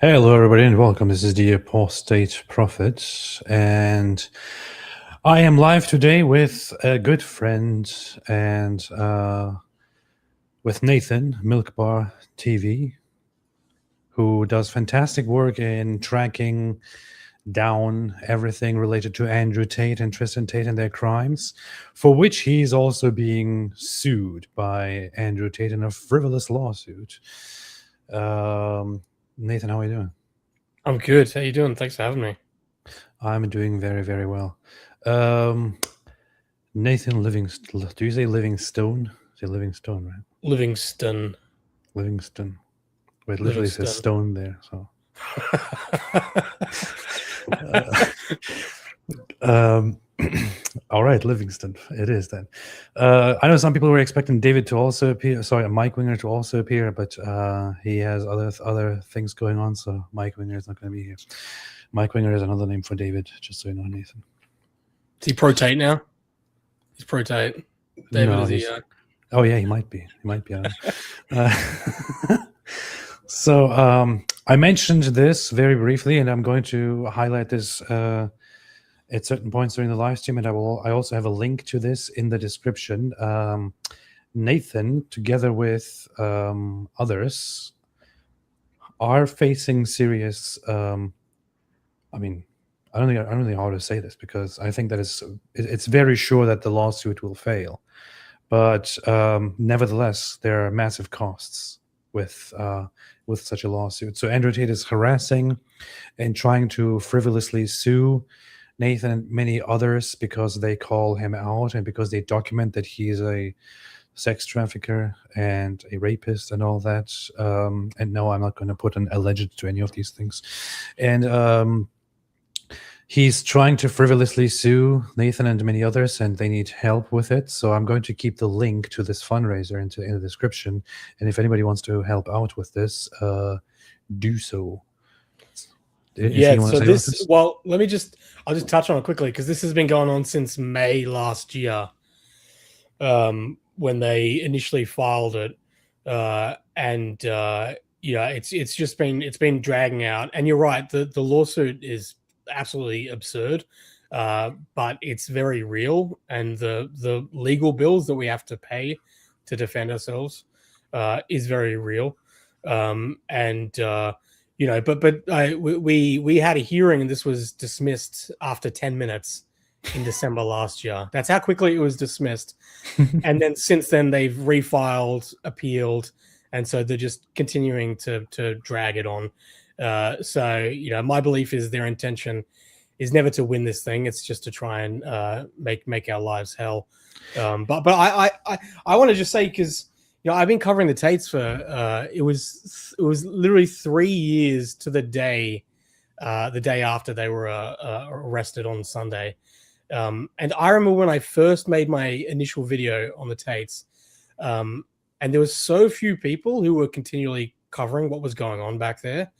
Hello, everybody, and welcome. This is the Apostate Prophet, and I am live today with a good friend and with Nathan, MilkbarTV, who does fantastic work in tracking down everything related to Andrew Tate and Tristan Tate and their crimes, for which he's also being sued by Andrew Tate in a frivolous lawsuit. Nathan, how are you doing? I'm good. How you doing? Thanks for having me. I'm doing very, very well. Nathan Livingston. Do you say Livingstone? Say Livingstone, right? Livingston. Livingston. Wait, literally says stone there. So. All right, Livingston. It is then. I know some people were expecting David to also appear. Sorry, Mike Winger to also appear, but he has other things going on, so Mike Winger is not going to be here. Mike Winger is another name for David, just so you know, Nathan. Is he pro Tate now? He's pro Tate. David, no, is he? Oh yeah, he might be. He might be. So I mentioned this very briefly, and I'm going to highlight this at certain points during the live stream, and I also have a link to this in the description. Nathan, together with others, are facing serious. I mean, I don't know how to say this, because I think that it's very sure that the lawsuit will fail, but nevertheless, there are massive costs with such a lawsuit. So Andrew Tate is harassing and trying to frivolously sue Nathan and many others because they call him out and because they document that he is a sex trafficker and a rapist and all that. And no, I'm not going to put an alleged to any of these things. And he's trying to frivolously sue Nathan and many others, and they need help with it. So I'm going to keep the link to this fundraiser in the description. And if anybody wants to help out with this, do so. Yeah, so this, well, I'll just touch on it quickly, because this has been going on since May last year, when they initially filed it. It's been dragging out. And you're right, the lawsuit is absolutely absurd, but it's very real, and the legal bills that we have to pay to defend ourselves is very real. We had a hearing, and this was dismissed after 10 minutes in December last year. That's how quickly it was dismissed. And then since then they've refiled, appealed, and so they're just continuing to drag it on. So my belief is their intention is never to win this thing. It's just to try and make our lives hell. But I want to just say, because I've been covering the Tates for it was literally 3 years to the day after they were arrested on Sunday. And I remember when I first made my initial video on the Tates, and there was so few people who were continually covering what was going on back there.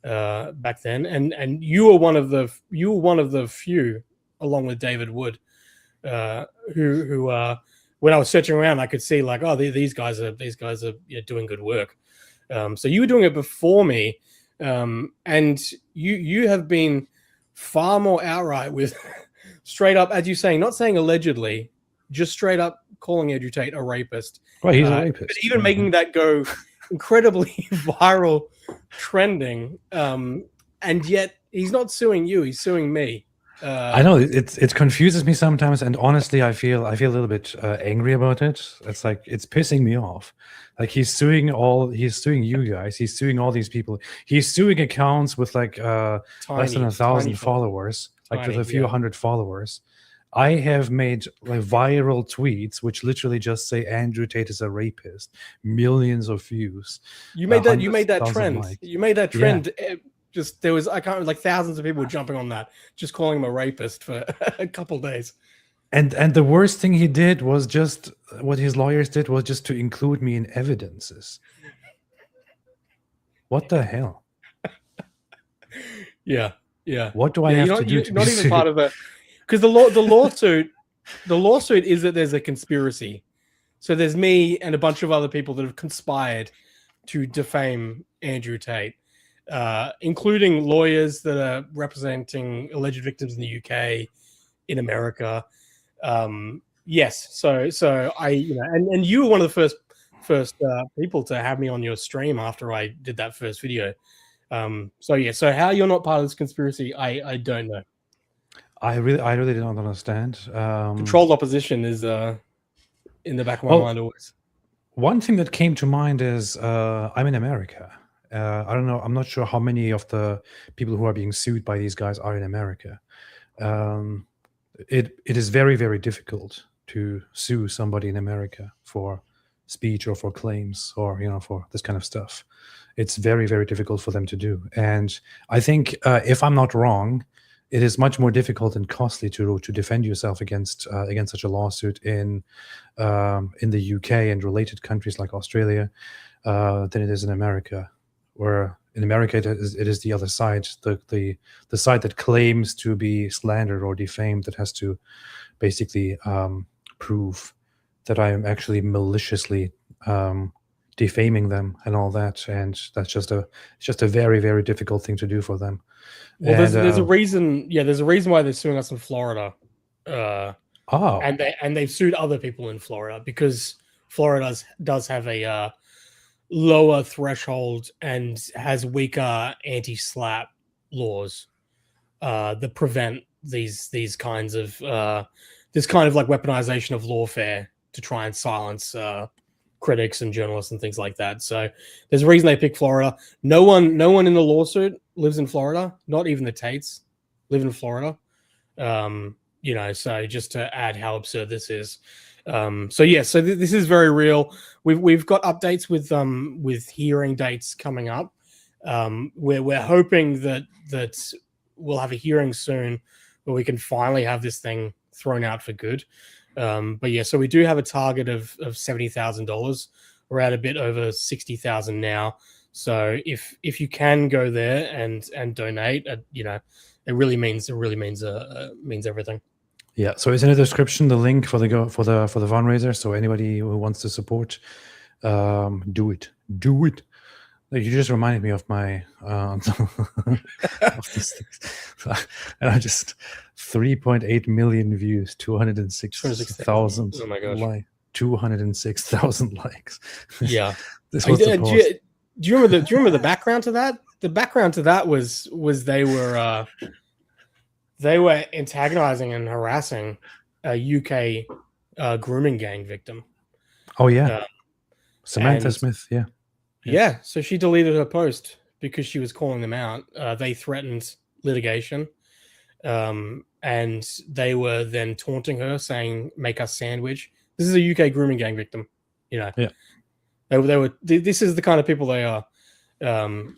Back then, and you were one of the few, along with David Wood, who when I was searching around, I could see like, oh, these guys are doing good work. So you were doing it before me, and you have been far more outright with straight up, as you saying, not saying allegedly, just straight up calling Andrew Tate a rapist. Well, he's a rapist, but even making that go incredibly viral, trending, and yet he's not suing you, he's suing me. I know it confuses me sometimes, and honestly I feel a little bit angry about it. It's like, it's pissing me off. Like, he's suing you guys, he's suing all these people, he's suing accounts with like less than 1,000 followers, like with a few hundred followers. I have made like viral tweets which literally just say Andrew Tate is a rapist, millions of views. You made that trend. Likes. You made that trend. Yeah. Just there was, like thousands of people jumping on that, just calling him a rapist for a couple days. And the worst thing he did was just what his lawyers did was just to include me in evidences. What the hell? Yeah. What do I have to do to not even part of it? Because the lawsuit is that there's a conspiracy. So there's me and a bunch of other people that have conspired to defame Andrew Tate. including lawyers that are representing alleged victims in the UK, in America. Yes, so I, and you were one of the first people to have me on your stream after I did that first video. So how you're not part of this conspiracy, I don't know. I really don't understand. Controlled opposition is in the back of my mind always. One thing that came to mind is I'm in America. I don't know. I'm not sure how many of the people who are being sued by these guys are in America. It is very, very difficult to sue somebody in America for speech or for claims or for this kind of stuff. It's very, very difficult for them to do. And I think if I'm not wrong, it is much more difficult and costly to defend yourself against such a lawsuit in the UK and related countries like Australia than it is in America. Where in America it is the other side, the side that claims to be slandered or defamed, that has to basically prove that I am actually maliciously defaming them and all that, and that's just a very, very difficult thing to do for them. Well, there's a reason. Yeah, there's a reason why they're suing us in Florida. And they've sued other people in Florida because Florida does have a lower threshold and has weaker anti-slap laws that prevent this kind of like weaponization of lawfare to try and silence critics and journalists and things like that. So there's a reason they picked Florida. No one in the lawsuit lives in Florida. Not even the Tates live in Florida. So just to add how absurd this is. So this is very real. We've got updates with hearing dates coming up. We're hoping that we'll have a hearing soon where we can finally have this thing thrown out for good. So we do have a target of $70,000. We're at a bit over 60,000 now. So if you can go there and donate, it really means everything. Yeah, so it's in the description, the link for the fundraiser. So anybody who wants to support, do it. Like, you just reminded me of my of these things. And I just 3.8 million views, 206,000 likes, 206,000 likes. Yeah. This was the post. Do you remember the background to that? The background to that was they were antagonizing and harassing a UK grooming gang victim. Oh yeah, Samantha Smith. Yeah. Yeah, so she deleted her post because she was calling them out. They threatened litigation, and they were then taunting her, saying, "Make us sandwich." This is a UK grooming gang victim. Yeah. They were. This is the kind of people they are. So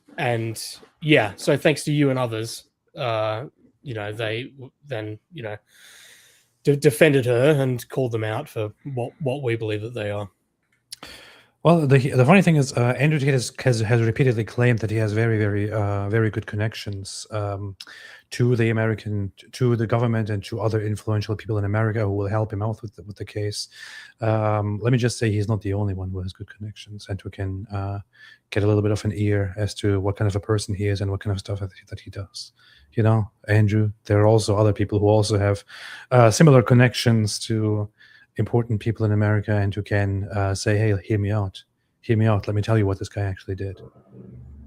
thanks to you and others, they then defended her and called them out for what we believe that they are. Well, the funny thing is, Andrew Tate has repeatedly claimed that he has very, very, very good connections to the government and to other influential people in America who will help him out with the case. Let me just say he's not the only one who has good connections and who can get a little bit of an ear as to what kind of a person he is and what kind of stuff that he does. Andrew, there are also other people who also have similar connections to important people in America and who can say, "Hey, hear me out. Let me tell you what this guy actually did."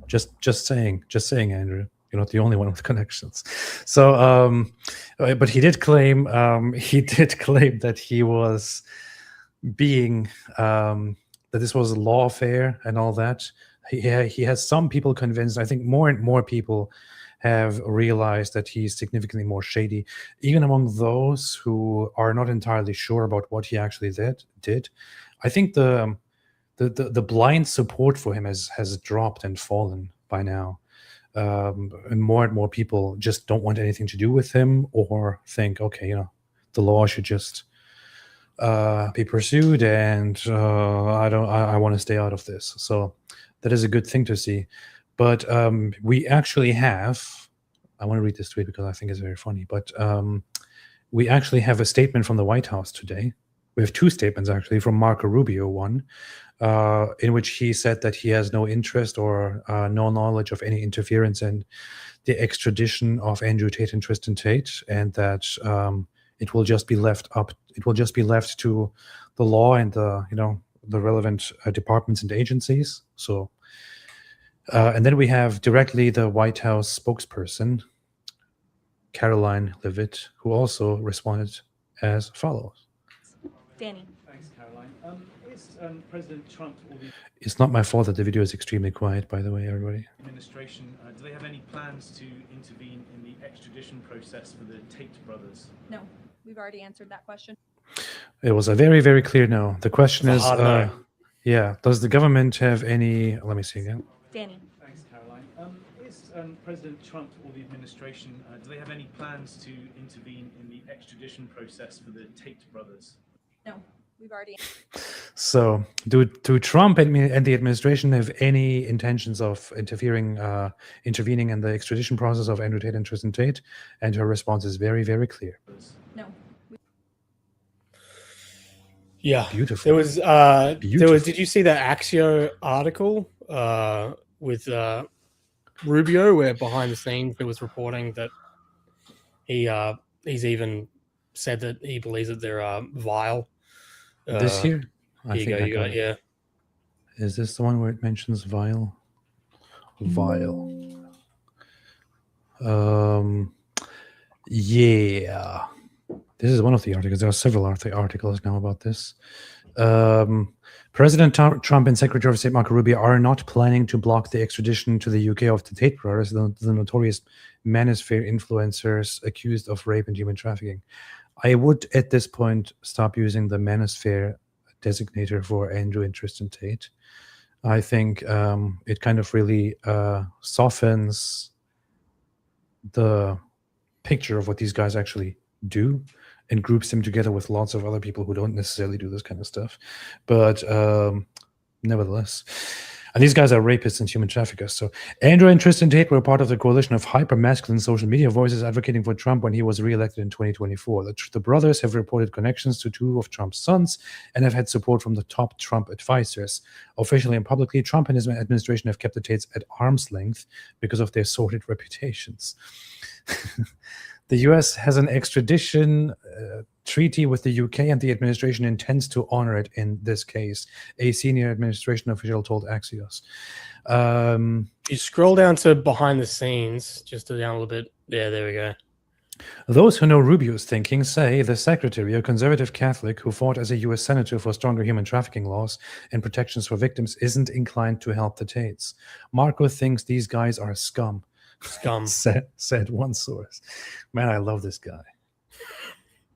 Just saying, Andrew. You're not the only one with connections. So, but he did claim that he was being that this was lawfare and all that. He has some people convinced. I think more and more people have realized that he's significantly more shady, even among those who are not entirely sure about what he actually did. I think the blind support for him has dropped and fallen by now. And more people just don't want anything to do with him, or think, okay, the law should just be pursued, and I want to stay out of this. So that is a good thing to see. But we actually have, I want to read this tweet because I think it's very funny, but we actually have a statement from the White House today. We have two statements, actually, from Marco Rubio. One, in which he said that he has no interest or no knowledge of any interference in the extradition of Andrew Tate and Tristan Tate, and that it will just be left to the law and the relevant departments and agencies. So, and then we have directly the White House spokesperson, Caroline Leavitt, who also responded as follows. Danny. Thanks, Caroline. Is President Trump or the It's not my fault that the video is extremely quiet, by the way, everybody. administration, do they have any plans to intervene in the extradition process for the Tate brothers? No, we've already answered that question. It was a very, very clear no. The question It's is, a hard no. yeah, does the government have any? Let me see again. Danny. Thanks, Caroline. Is President Trump or the administration, do they have any plans to intervene in the extradition process for the Tate brothers? No, we've already. So, do Trump and the administration have any intentions of intervening in the extradition process of Andrew Tate and Tristan Tate? And her response is very, very clear. No. Yeah, Beautiful. there was. Beautiful. Did you see that Axio article with Rubio, where behind the scenes there was reporting that he's even said that he believes that they're vile. This here? I Here you go. You got it. Yeah. Is this the one where it mentions vile? Vile. Yeah. This is one of the articles. There are several articles now about this. President Trump and Secretary of State Marco Rubio are not planning to block the extradition to the UK of the Tate brothers, the notorious manosphere influencers accused of rape and human trafficking. I would, at this point, stop using the manosphere designator for Andrew and Tristan Tate. I think it kind of really softens the picture of what these guys actually do and groups them together with lots of other people who don't necessarily do this kind of stuff. But nevertheless, and these guys are rapists and human traffickers. So Andrew and Tristan Tate were part of the coalition of hyper-masculine social media voices advocating for Trump when he was re-elected in 2024. The brothers have reported connections to two of Trump's sons and have had support from the top Trump advisors. Officially and publicly, Trump and his administration have kept the Tates at arm's length because of their sordid reputations. The U.S. has an extradition treaty with the UK, and the administration intends to honor it in this case, a senior administration official told Axios. You scroll down to behind the scenes, just down a little bit. Yeah, there we go. Those who know Rubio's thinking say the secretary, a conservative Catholic who fought as a U.S. senator for stronger human trafficking laws and protections for victims, isn't inclined to help the Tates. Marco thinks these guys are scum. Scum. said one source. Man, I love this guy.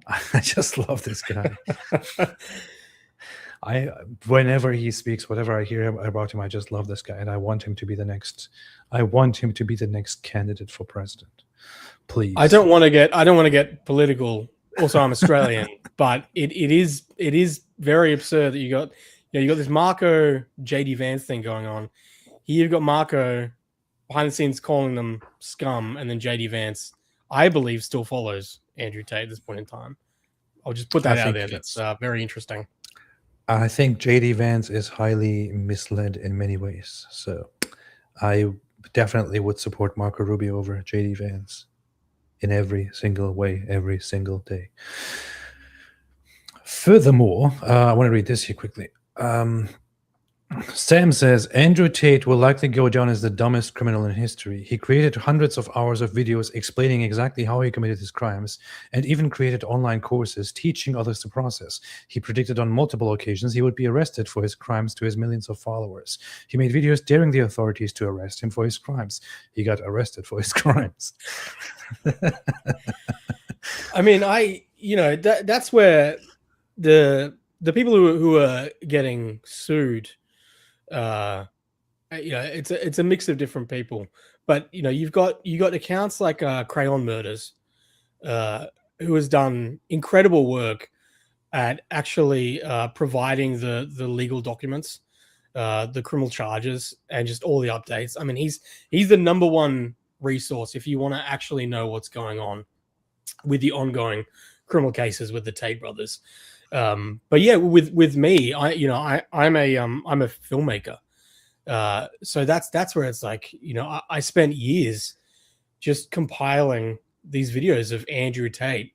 I just love this guy. Whenever he speaks, whatever I hear about him, I just love this guy, and I want him to be the next. I want him to be the next candidate for president. Please. I don't want to get political. Also, I'm Australian, but it is very absurd that you got this Marco JD Vance thing going on. Here you've got Marco behind the scenes calling them scum, and then JD Vance, I believe, still follows Andrew Tate at this point in time. I'll just put that out there. That's very interesting. I think JD Vance is highly misled in many ways. So I definitely would support Marco Rubio over JD Vance in every single way, every single day. Furthermore, I want to read this here quickly. Sam says, Andrew Tate will likely go down as the dumbest criminal in history. He created hundreds of hours of videos explaining exactly how he committed his crimes, and even created online courses teaching others the process. He predicted on multiple occasions he would be arrested for his crimes to his millions of followers. He made videos daring the authorities to arrest him for his crimes. He got arrested for his crimes. I mean, that's where the people who are getting sued, it's a mix of different people, but you got accounts like Crayon Murders, who has done incredible work at actually providing the legal documents, the criminal charges, and just all the updates. I mean, he's the number one resource if you want to actually know what's going on with the ongoing criminal cases with the Tate brothers. But yeah, with me, I'm a filmmaker. So that's where it's like, I spent years just compiling these videos of Andrew Tate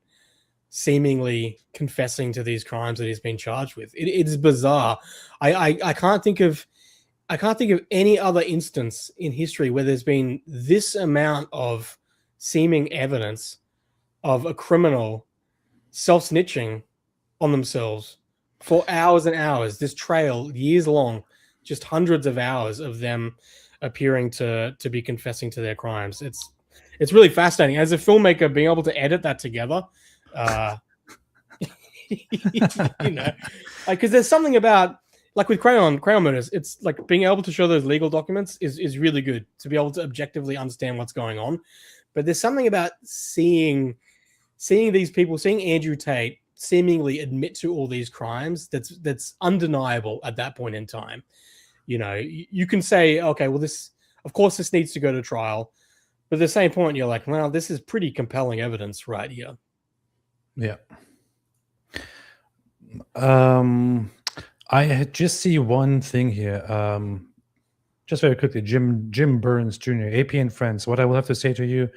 seemingly confessing to these crimes that he's been charged with. It is bizarre. I can't think of any other instance in history where there's been this amount of seeming evidence of a criminal self-snitching on themselves for hours and hours. This trail, years long, just hundreds of hours of them appearing to be confessing to their crimes. It's really fascinating. As a filmmaker, being able to edit that together, because there's something about, like with Crayon Murders, it's like being able to show those legal documents is really good to be able to objectively understand what's going on. But there's something about seeing these people, seeing Andrew Tate seemingly admit to all these crimes that's undeniable at that point in time. You can say, okay, well, this needs to go to trial, but at the same point, you're like, well, this is pretty compelling evidence right here. Yeah. I just see one thing here. Just very quickly, Jim Burns Jr., AP and friends. What I will have to say to you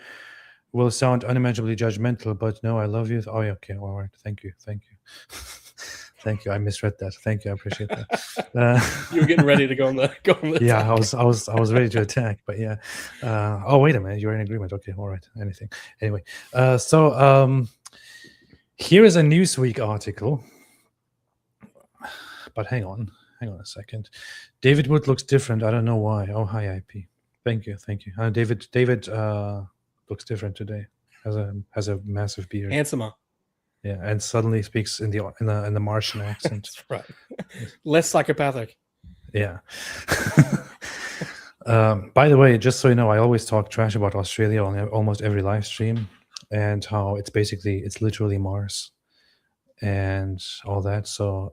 will sound unimaginably judgmental, but no, I love you. Oh, yeah, okay, all right. Thank you. Thank you. I misread that. Thank you. I appreciate that. You were getting ready to go on the yeah, attack. I was ready to attack, but yeah. Oh, wait a minute. You're in agreement. Okay, all right. Anything. Anyway, so here is a Newsweek article. But hang on a second. David Wood looks different. I don't know why. Oh, hi, IP. Thank you. David looks different today. Has a massive beard. Handsomer. Yeah, and suddenly speaks in the Martian accent. That's right. Less psychopathic. Yeah. By the way, just so you know, I always talk trash about Australia on almost every live stream, and how it's literally Mars and all that. So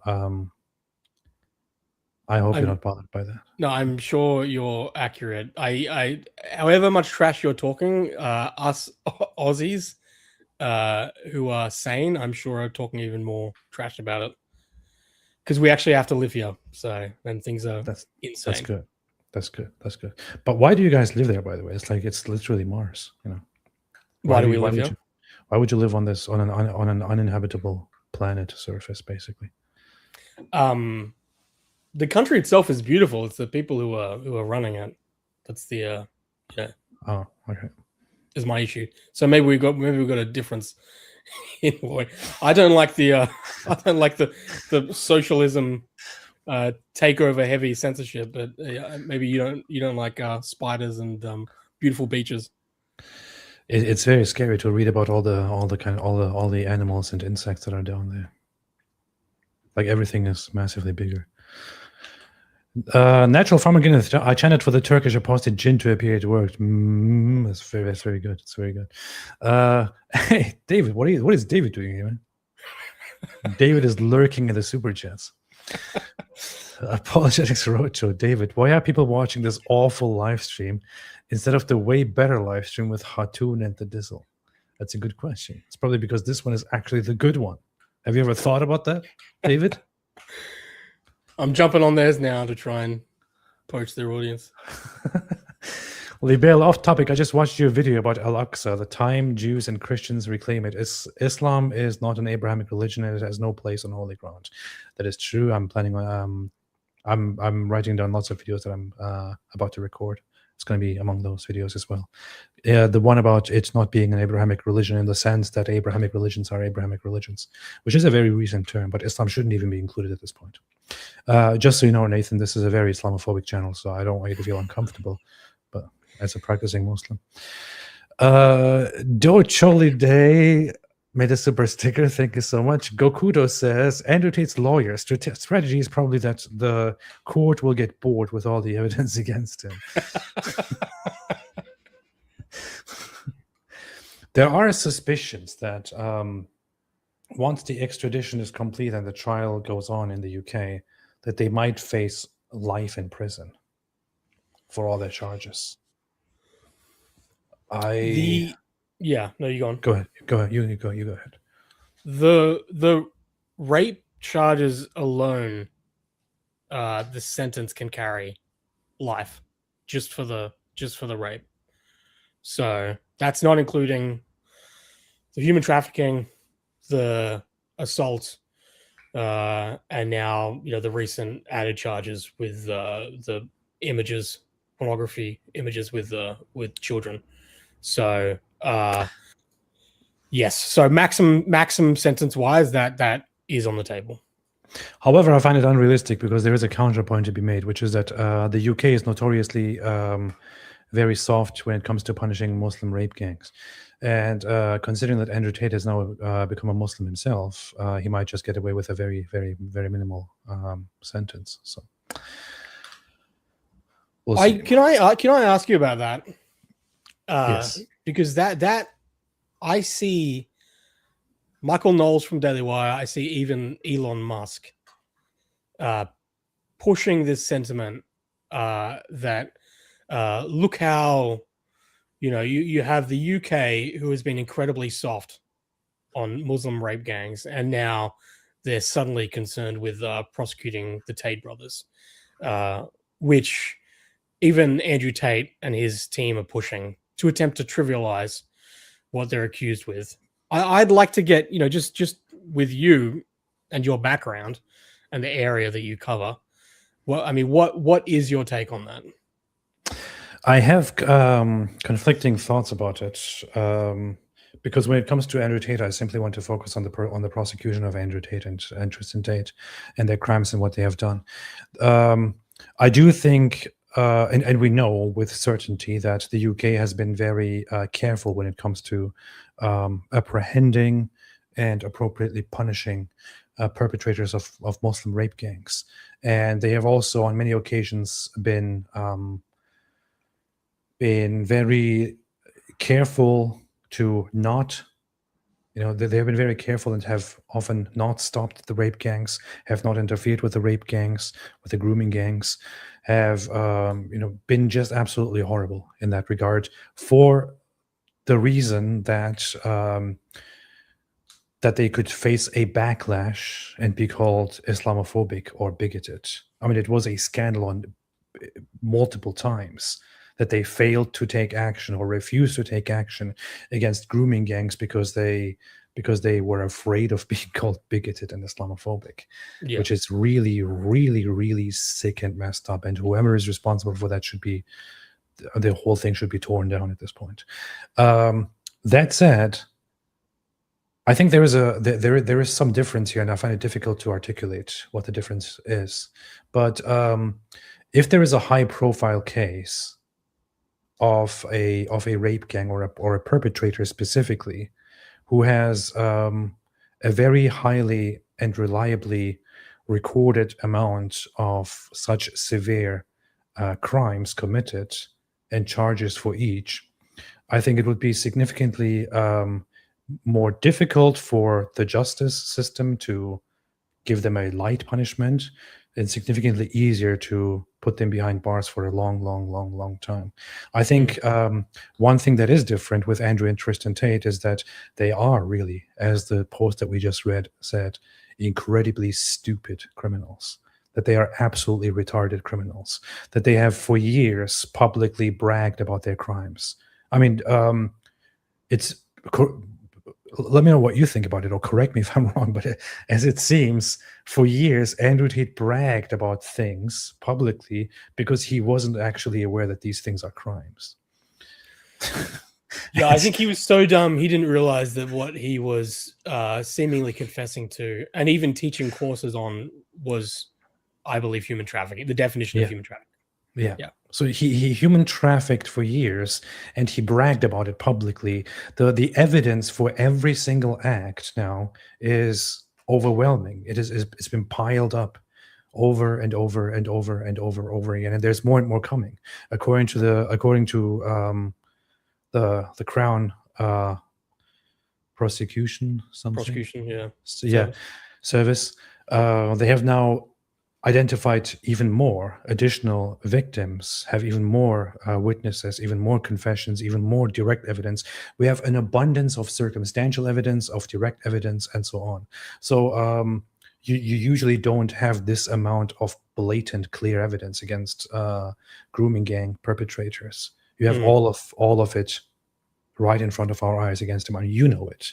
I hope you're not bothered by that. No, I'm sure you're accurate. I however much trash you're talking, us Aussies who are sane, I'm sure are talking even more trash about it, because we actually have to live here. So then things are insane. That's good. But why do you guys live there, by the way? It's literally Mars. Why do we live here? Why would you live on an uninhabitable planet surface, basically? The country itself is beautiful. It's the people who are running it. That's the yeah. Oh, okay. Is my issue. So maybe we got a difference in way. I don't like the socialism takeover heavy censorship, but maybe you don't like spiders and beautiful beaches. It's very scary to read about all the animals and insects that are down there. Like everything is massively bigger. Natural farmer Guinness. I chanted for the Turkish apostate jinn to appear. It worked. That's very good. It's very good. Hey, David, what is David doing here, man? David is lurking in the super chats. Apologetics Roadshow. David, why are people watching this awful live stream instead of the way better live stream with Hatoon and the Dizzle? That's a good question. It's probably because this one is actually the good one. Have you ever thought about that, David? I'm jumping on theirs now to try and poach their audience. Libel, off topic. I just watched your video about Al-Aqsa, the time Jews and Christians reclaim it. Islam is not an Abrahamic religion and it has no place on holy ground. That is true. I'm planning on. I'm writing down lots of videos that I'm about to record. It's going to be among those videos as well. Yeah, the one about it not being an Abrahamic religion in the sense that Abrahamic religions are Abrahamic religions, which is a very recent term, but Islam shouldn't even be included at this point. Just so you know, Nathan, this is a very Islamophobic channel, so I don't want you to feel uncomfortable, but as a practicing Muslim. Do Choli Day made a super sticker. Thank you so much. Gokudo says, Andrew Tate's lawyer strategy is probably that the court will get bored with all the evidence against him. There are suspicions that once the extradition is complete and the trial goes on in the UK, that they might face life in prison for all their charges. Yeah, no, you go on. Go ahead. You go ahead. The rape charges alone, the sentence can carry life just for the rape. So that's not including the human trafficking, the assault, and now the recent added charges with the images, pornography images with children. So yes, so maximum sentence wise, that is on the table. However, I find it unrealistic because there is a counterpoint to be made, which is that the UK is notoriously very soft when it comes to punishing Muslim rape gangs. And considering that Andrew Tate has now become a Muslim himself, he might just get away with a very, very, very minimal sentence. So, we'll see. Can I ask you about that? Yes. Because that I see Michael Knowles from Daily Wire. I see even Elon Musk pushing this sentiment that look how you have the UK, who has been incredibly soft on Muslim rape gangs, and now they're suddenly concerned with prosecuting the Tate brothers, which even Andrew Tate and his team are pushing to attempt to trivialize what they're accused with. I'd like to get, just with you and your background and the area that you cover. What is your take on that? I have conflicting thoughts about it because when it comes to Andrew Tate, I simply want to focus on the prosecution of Andrew Tate and Tristan Tate and their crimes and what they have done. I do think, and we know with certainty that the UK has been very careful when it comes to apprehending and appropriately punishing perpetrators of Muslim rape gangs, and they have also on many occasions been very careful to not, they have been very careful and have often not stopped the rape gangs, have not interfered with the rape gangs, with the grooming gangs, have, been just absolutely horrible in that regard for the reason that that they could face a backlash and be called Islamophobic or bigoted. I mean, it was a scandal on multiple times that they failed to take action or refused to take action against grooming gangs because they were afraid of being called bigoted and Islamophobic, which is really, really, really sick and messed up. And whoever is responsible for that the whole thing should be torn down at this point. That said, I think there is some difference here, and I find it difficult to articulate what the difference is. But if there is a high-profile case of a rape gang or a perpetrator specifically who has a very highly and reliably recorded amount of such severe crimes committed and charges for each, I think it would be significantly more difficult for the justice system to give them a light punishment and significantly easier to put them behind bars for a long time. I think one thing that is different with Andrew and Tristan Tate is that they are really, as the post that we just read said, incredibly stupid criminals, that they are absolutely retarded criminals, that they have for years publicly bragged about their crimes. I mean, let me know what you think about it, or correct me if I'm wrong, but as it seems, for years, Andrew Tate bragged about things publicly because he wasn't actually aware that these things are crimes. Yeah, I think he was so dumb, he didn't realize that what he was seemingly confessing to, and even teaching courses on, was, I believe, human trafficking, the definition of human trafficking. Yeah. So he human trafficked for years, and he bragged about it publicly. The evidence for every single act now is overwhelming. It's been piled up over and over and over and over again, and there's more and more coming. According to the Crown prosecution service, they have now identified even more additional victims, have even more witnesses, even more confessions, even more direct evidence. We have an abundance of circumstantial evidence, of direct evidence, and so on. So you usually don't have this amount of blatant, clear evidence against grooming gang perpetrators. You have all of it right in front of our eyes against them, and you know it.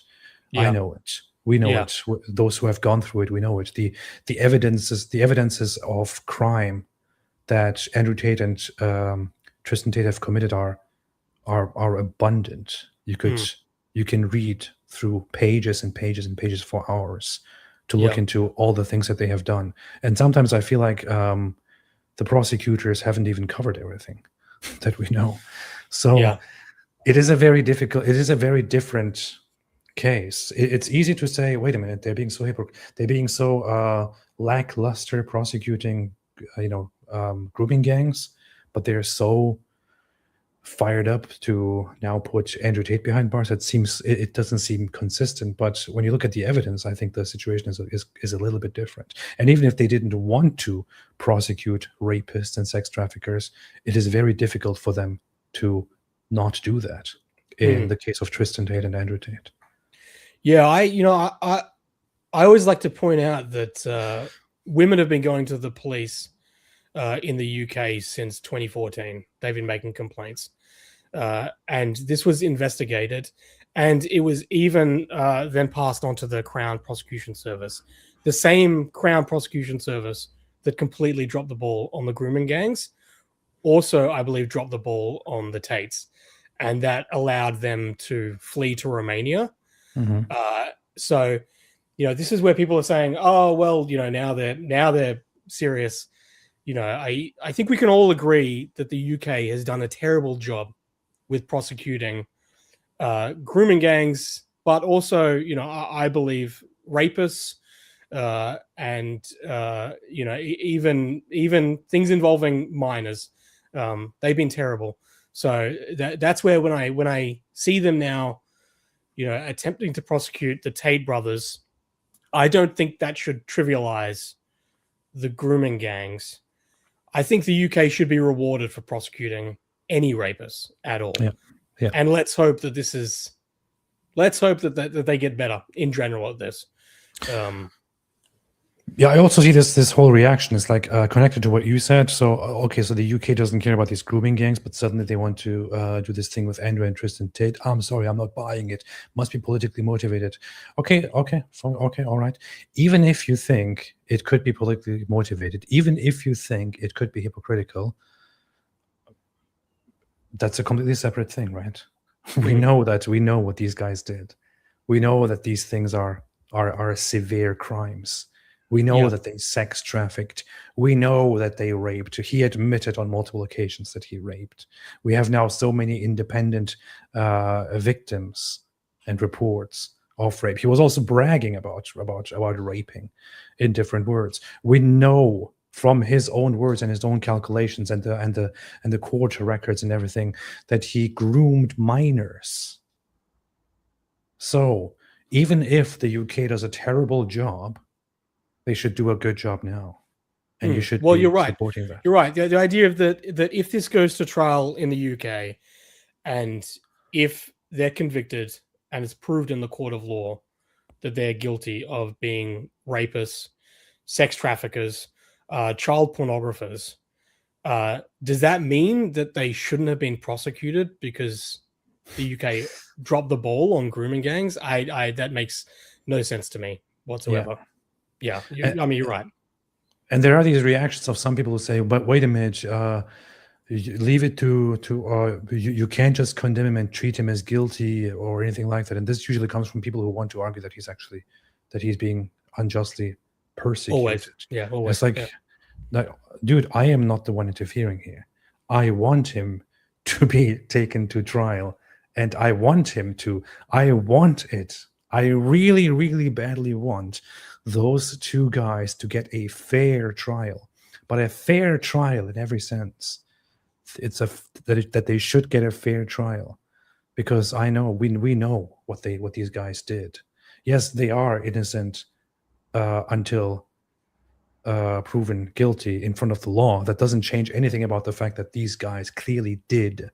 Yeah. I know it. We know Yeah. it. Those who have gone through it, we know it. The evidences of crime that Andrew Tate and Tristan Tate have committed are abundant. You can read through pages and pages and pages for hours to look Yeah. into all the things that they have done. And sometimes I feel like the prosecutors haven't even covered everything that we know. So Yeah. it is a very different case. It's easy to say, wait a minute, they're being so lackluster prosecuting, grooming gangs, but they're so fired up to now put Andrew Tate behind bars. It doesn't seem consistent. But when you look at the evidence, I think the situation is a little bit different. And even if they didn't want to prosecute rapists and sex traffickers, it is very difficult for them to not do that in the case of Tristan Tate and Andrew Tate. Yeah, I always like to point out that women have been going to the police in the UK since 2014. They've been making complaints. And this was investigated, and it was even then passed on to the Crown Prosecution Service, the same Crown Prosecution Service that completely dropped the ball on the grooming gangs. Also, I believe, dropped the ball on the Tates, and that allowed them to flee to Romania. So, this is where people are saying, "Oh, well, now they're serious." I think we can all agree that the UK has done a terrible job with prosecuting grooming gangs, but also, I believe rapists and even things involving minors. They've been terrible. So that's where when I see them now, attempting to prosecute the Tate brothers, I don't think that should trivialize the grooming gangs. I think the UK should be rewarded for prosecuting any rapists at all. Yeah. And let's hope that that they get better in general at this. Yeah, I also see this whole reaction is like connected to what you said. So, so the UK doesn't care about these grooming gangs, but suddenly they want to do this thing with Andrew and Tristan Tate. I'm sorry, I'm not buying it. Must be politically motivated. Okay, all right. Even if you think it could be politically motivated, even if you think it could be hypocritical, that's a completely separate thing, right? We know what these guys did. We know that these things are severe crimes. We know that they sex trafficked. We know that they raped. He admitted on multiple occasions that he raped. We have now so many independent victims and reports of rape. He was also bragging about raping in different words. We know from his own words and his own calculations and the court records and everything that he groomed minors. So even if the UK does a terrible job, they should do a good job now, and you should be supporting that. You're right. The idea of that if this goes to trial in the UK, and if they're convicted and it's proved in the court of law that they're guilty of being rapists, sex traffickers, child pornographers, does that mean that they shouldn't have been prosecuted because the UK dropped the ball on grooming gangs? That makes no sense to me whatsoever. Yeah, you're right. And there are these reactions of some people who say, "But wait a minute, leave it to you can't just condemn him and treat him as guilty or anything like that." And this usually comes from people who want to argue that he's being unjustly persecuted. Always. It's like, dude, I am not the one interfering here. I want him to be taken to trial, and I want it. I really, really badly want those two guys to get a fair trial, but a fair trial in every sense. It's that they should get a fair trial, because I know we know what these guys did. Yes, they are innocent until proven guilty in front of the law. That doesn't change anything about the fact that these guys clearly did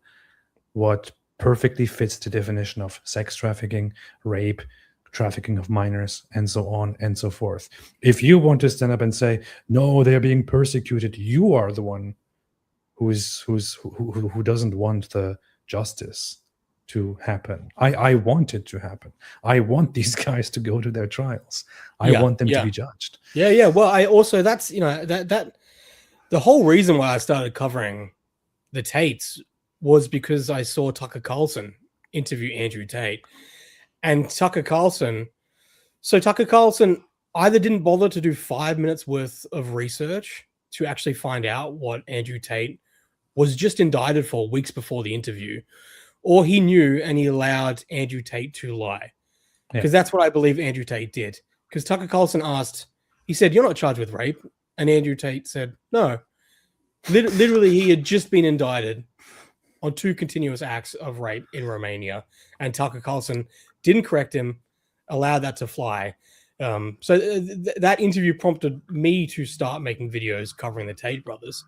what perfectly fits the definition of sex trafficking, rape, trafficking of minors, and so on and so forth. If you want to stand up and say, no, they're being persecuted, you are the one who doesn't want the justice to happen. I want it to happen. I want these guys to go to their trials. I want them to be judged. Yeah. Well, I also, that's, that the whole reason why I started covering the Tates was because I saw Tucker Carlson interview Andrew Tate. And Tucker Carlson either didn't bother to do 5 minutes worth of research to actually find out what Andrew Tate was just indicted for weeks before the interview, or he knew and he allowed Andrew Tate to lie. Because that's what I believe Andrew Tate did. Because Tucker Carlson asked, he said, "You're not charged with rape." And Andrew Tate said, "No." Literally, he had just been indicted on 2 continuous acts of rape in Romania. And Tucker Carlson didn't correct him, allowed that to fly. So that interview prompted me to start making videos covering the Tate brothers,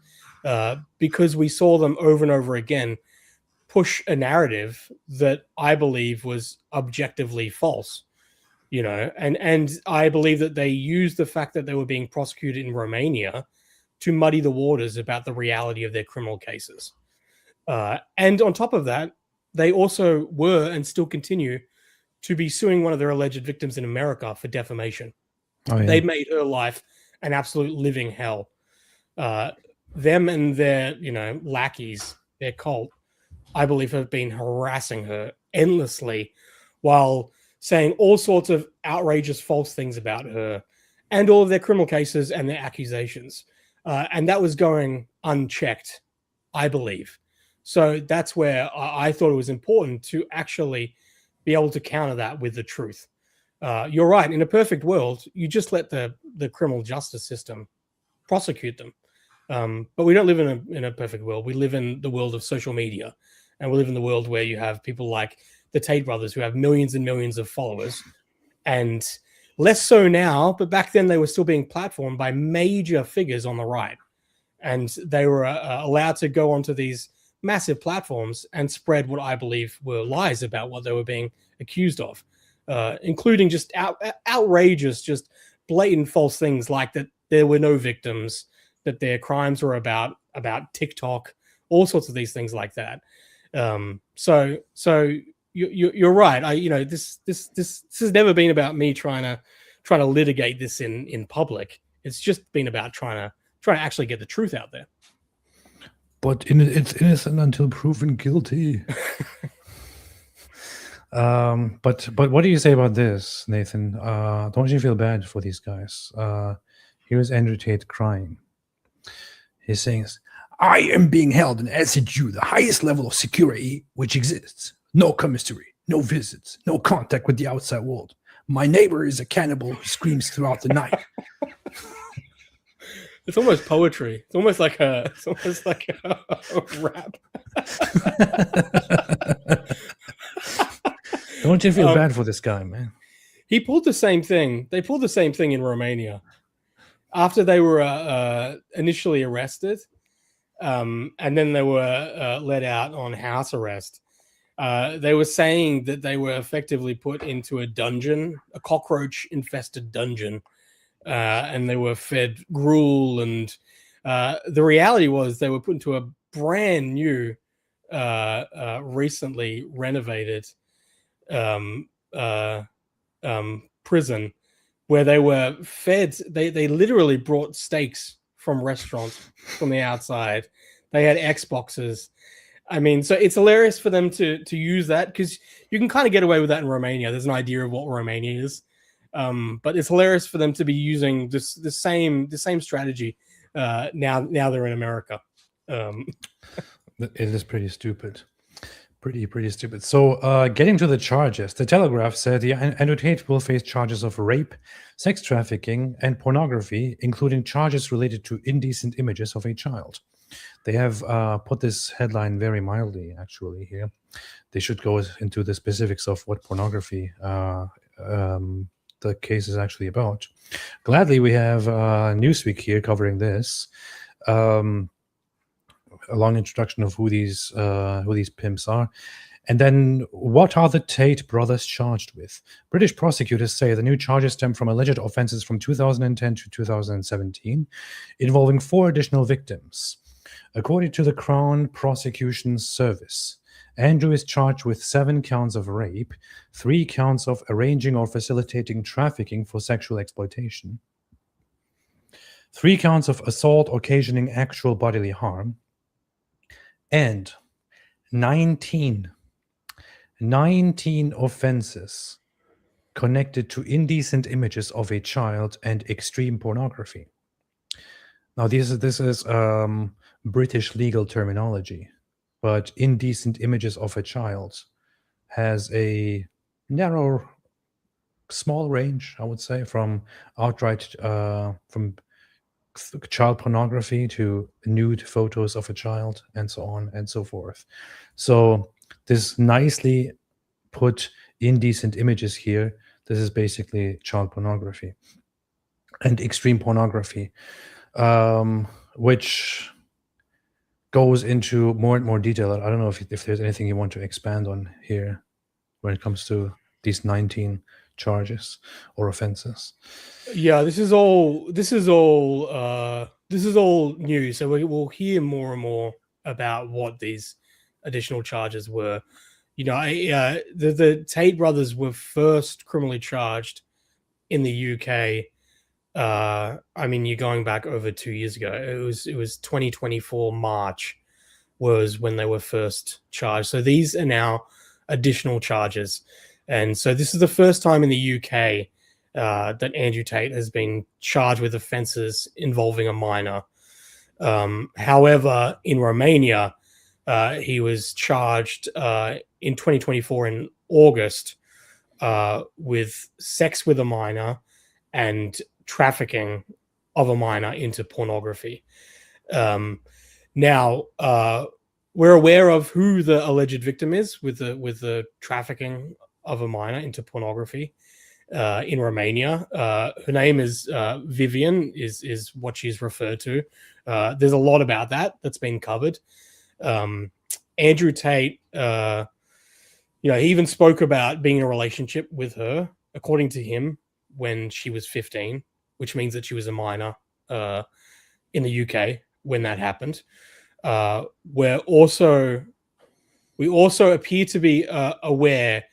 because we saw them over and over again push a narrative that I believe was objectively false, and I believe that they used the fact that they were being prosecuted in Romania to muddy the waters about the reality of their criminal cases. And on top of that, they also were and still continue to be suing one of their alleged victims in America for defamation. Oh, yeah. They made her life an absolute living hell. Them and their, lackeys, their cult, I believe, have been harassing her endlessly while saying all sorts of outrageous false things about her and all of their criminal cases and their accusations. And that was going unchecked, I believe. So that's where I thought it was important to actually be able to counter that with the truth. You're right. In a perfect world, you just let the criminal justice system prosecute them. But we don't live in a perfect world. We live in the world of social media, and we live in the world where you have people like the Tate brothers who have millions and millions of followers, and less so now. But back then, they were still being platformed by major figures on the right, and they were allowed to go onto these massive platforms and spread what I believe were lies about what they were being accused of, including just outrageous, just blatant false things like that there were no victims, that their crimes were about TikTok, all sorts of these things like that. So you're right. This has never been about me trying to litigate this in public. It's just been about trying to actually get the truth out there. But it's innocent until proven guilty. But what do you say about this, Nathan? Don't you feel bad for these guys? Here's Andrew Tate crying. He's saying, "I am being held in SHU, the highest level of security which exists. No commissary, no visits, no contact with the outside world. My neighbor is a cannibal who screams throughout the night." It's almost poetry. It's almost like a rap. Don't you feel bad for this guy, man? He pulled the same thing. They pulled the same thing in Romania after they were initially arrested, and then they were let out on house arrest. They were saying that they were effectively put into a dungeon, a cockroach-infested dungeon, and they were fed gruel. And the reality was they were put into a brand new, recently renovated prison where they were fed. They literally brought steaks from restaurants from the outside. They had Xboxes. I mean, so it's hilarious for them to use that, because you can kind of get away with that in Romania. There's an idea of what Romania is. But it's hilarious for them to be using the same strategy now they're in America. It is pretty stupid. Pretty stupid. So getting to the charges, the Telegraph said Andrew Tate will face charges of rape, sex trafficking, and pornography, including charges related to indecent images of a child. They have put this headline very mildly, actually, here. They should go into the specifics of what pornography the case is actually about. Gladly, we have Newsweek here covering this. A long introduction of who these pimps are, And then, what are the Tate brothers charged with? British prosecutors say the new charges stem from alleged offenses from 2010 to 2017, involving 4 additional victims. According to the Crown Prosecution Service, Andrew is charged with 7 counts of rape, 3 counts of arranging or facilitating trafficking for sexual exploitation, 3 counts of assault occasioning actual bodily harm, and 19 offenses connected to indecent images of a child and extreme pornography. Now, this is British legal terminology, but indecent images of a child has a narrow, small range, I would say, from outright from child pornography to nude photos of a child, and so on and so forth. So this nicely put indecent images here. This is basically child pornography and extreme pornography, which goes into more and more detail. I don't know if there's anything you want to expand on here when it comes to these 19 charges or offenses. Yeah, this is all new. So we'll hear more and more about what these additional charges were. You know, the Tate brothers were first criminally charged in the UK. I mean, you're going back over 2 years ago. It was 2024 March was when they were first charged. So these are now additional charges, and so this is the first time in the UK that Andrew Tate has been charged with offences involving a minor. However, in Romania, he was charged in 2024 in August with sex with a minor and trafficking of a minor into pornography. Now, we're aware of who the alleged victim is with the trafficking of a minor into pornography in Romania. Her name is Vivian, is what she's referred to. There's a lot about that's been covered. Andrew Tate, he even spoke about being in a relationship with her, according to him, when she was 15, which means that she was a minor in the UK when that happened. We also appear to be aware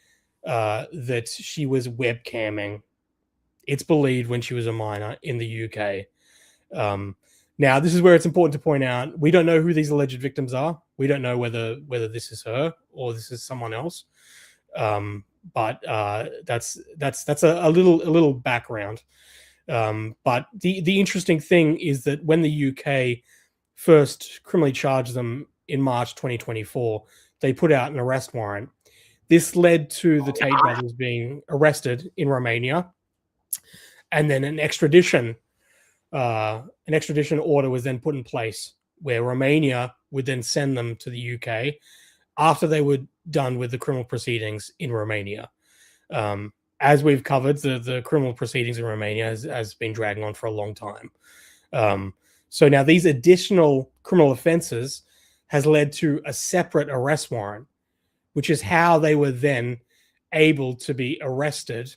that she was webcamming, it's believed, when she was a minor in the UK. Now, this is where it's important to point out, we don't know who these alleged victims are. We don't know whether this is her or this is someone else. But that's a little background. But the interesting thing is that when the UK first criminally charged them in March 2024, they put out an arrest warrant. This led to the Tate brothers being arrested in Romania, and then an extradition order was then put in place, where Romania would then send them to the UK after they were done with the criminal proceedings in Romania. As we've covered, the criminal proceedings in Romania has been dragging on for a long time. So now these additional criminal offenses has led to a separate arrest warrant, which is how they were then able to be arrested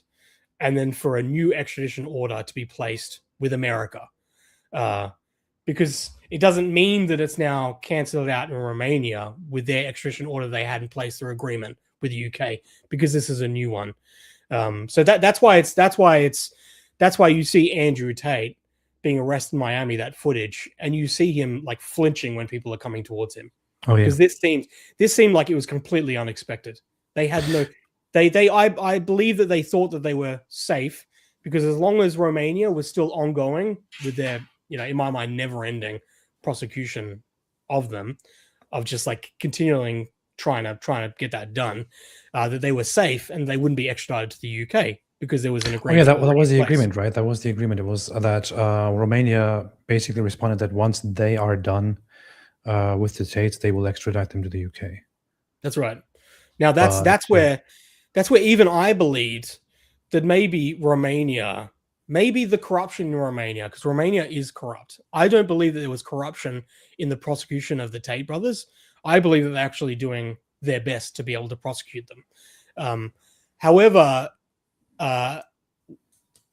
and then for a new extradition order to be placed with America. Because it doesn't mean that it's now cancelled out in Romania with their extradition order they had in place, their agreement with the UK, because this is a new one. So that's why you see Andrew Tate being arrested in Miami, that footage, and you see him like flinching when people are coming towards him. Oh yeah, because this seemed like it was completely unexpected. They had no, I believe that they thought that they were safe, because as long as Romania was still ongoing with their, in my mind, never-ending prosecution of them, of just like continuing trying to get that done, that they were safe and they wouldn't be extradited to the UK because there was an agreement. Oh yeah, that was the agreement, right? That was the agreement. It was that Romania basically responded that once they are done with the Tates, they will extradite them to the UK. That's right. Now that's where even I believed that maybe Romania, maybe the corruption in Romania, because Romania is corrupt. I don't believe that there was corruption in the prosecution of the Tate brothers. I believe that they're actually doing their best to be able to prosecute them. However,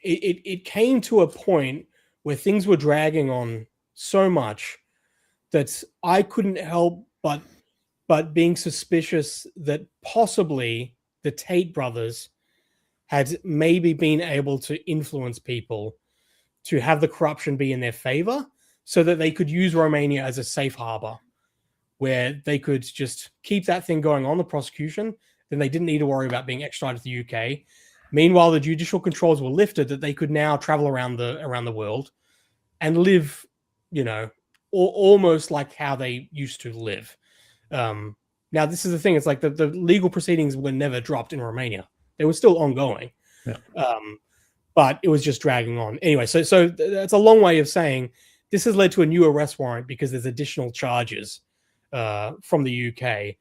it came to a point where things were dragging on so much that I couldn't help but being suspicious that possibly the Tate brothers had maybe been able to influence people to have the corruption be in their favor so that they could use Romania as a safe harbor where they could just keep that thing going on, the prosecution. Then they didn't need to worry about being extradited to the UK. Meanwhile, the judicial controls were lifted that they could now travel around the world and live, almost like how they used to live. Now, this is the thing. It's like the legal proceedings were never dropped in Romania. They were still ongoing. Yeah. But it was just dragging on. Anyway, so that's a long way of saying this has led to a new arrest warrant because there's additional charges from the UK,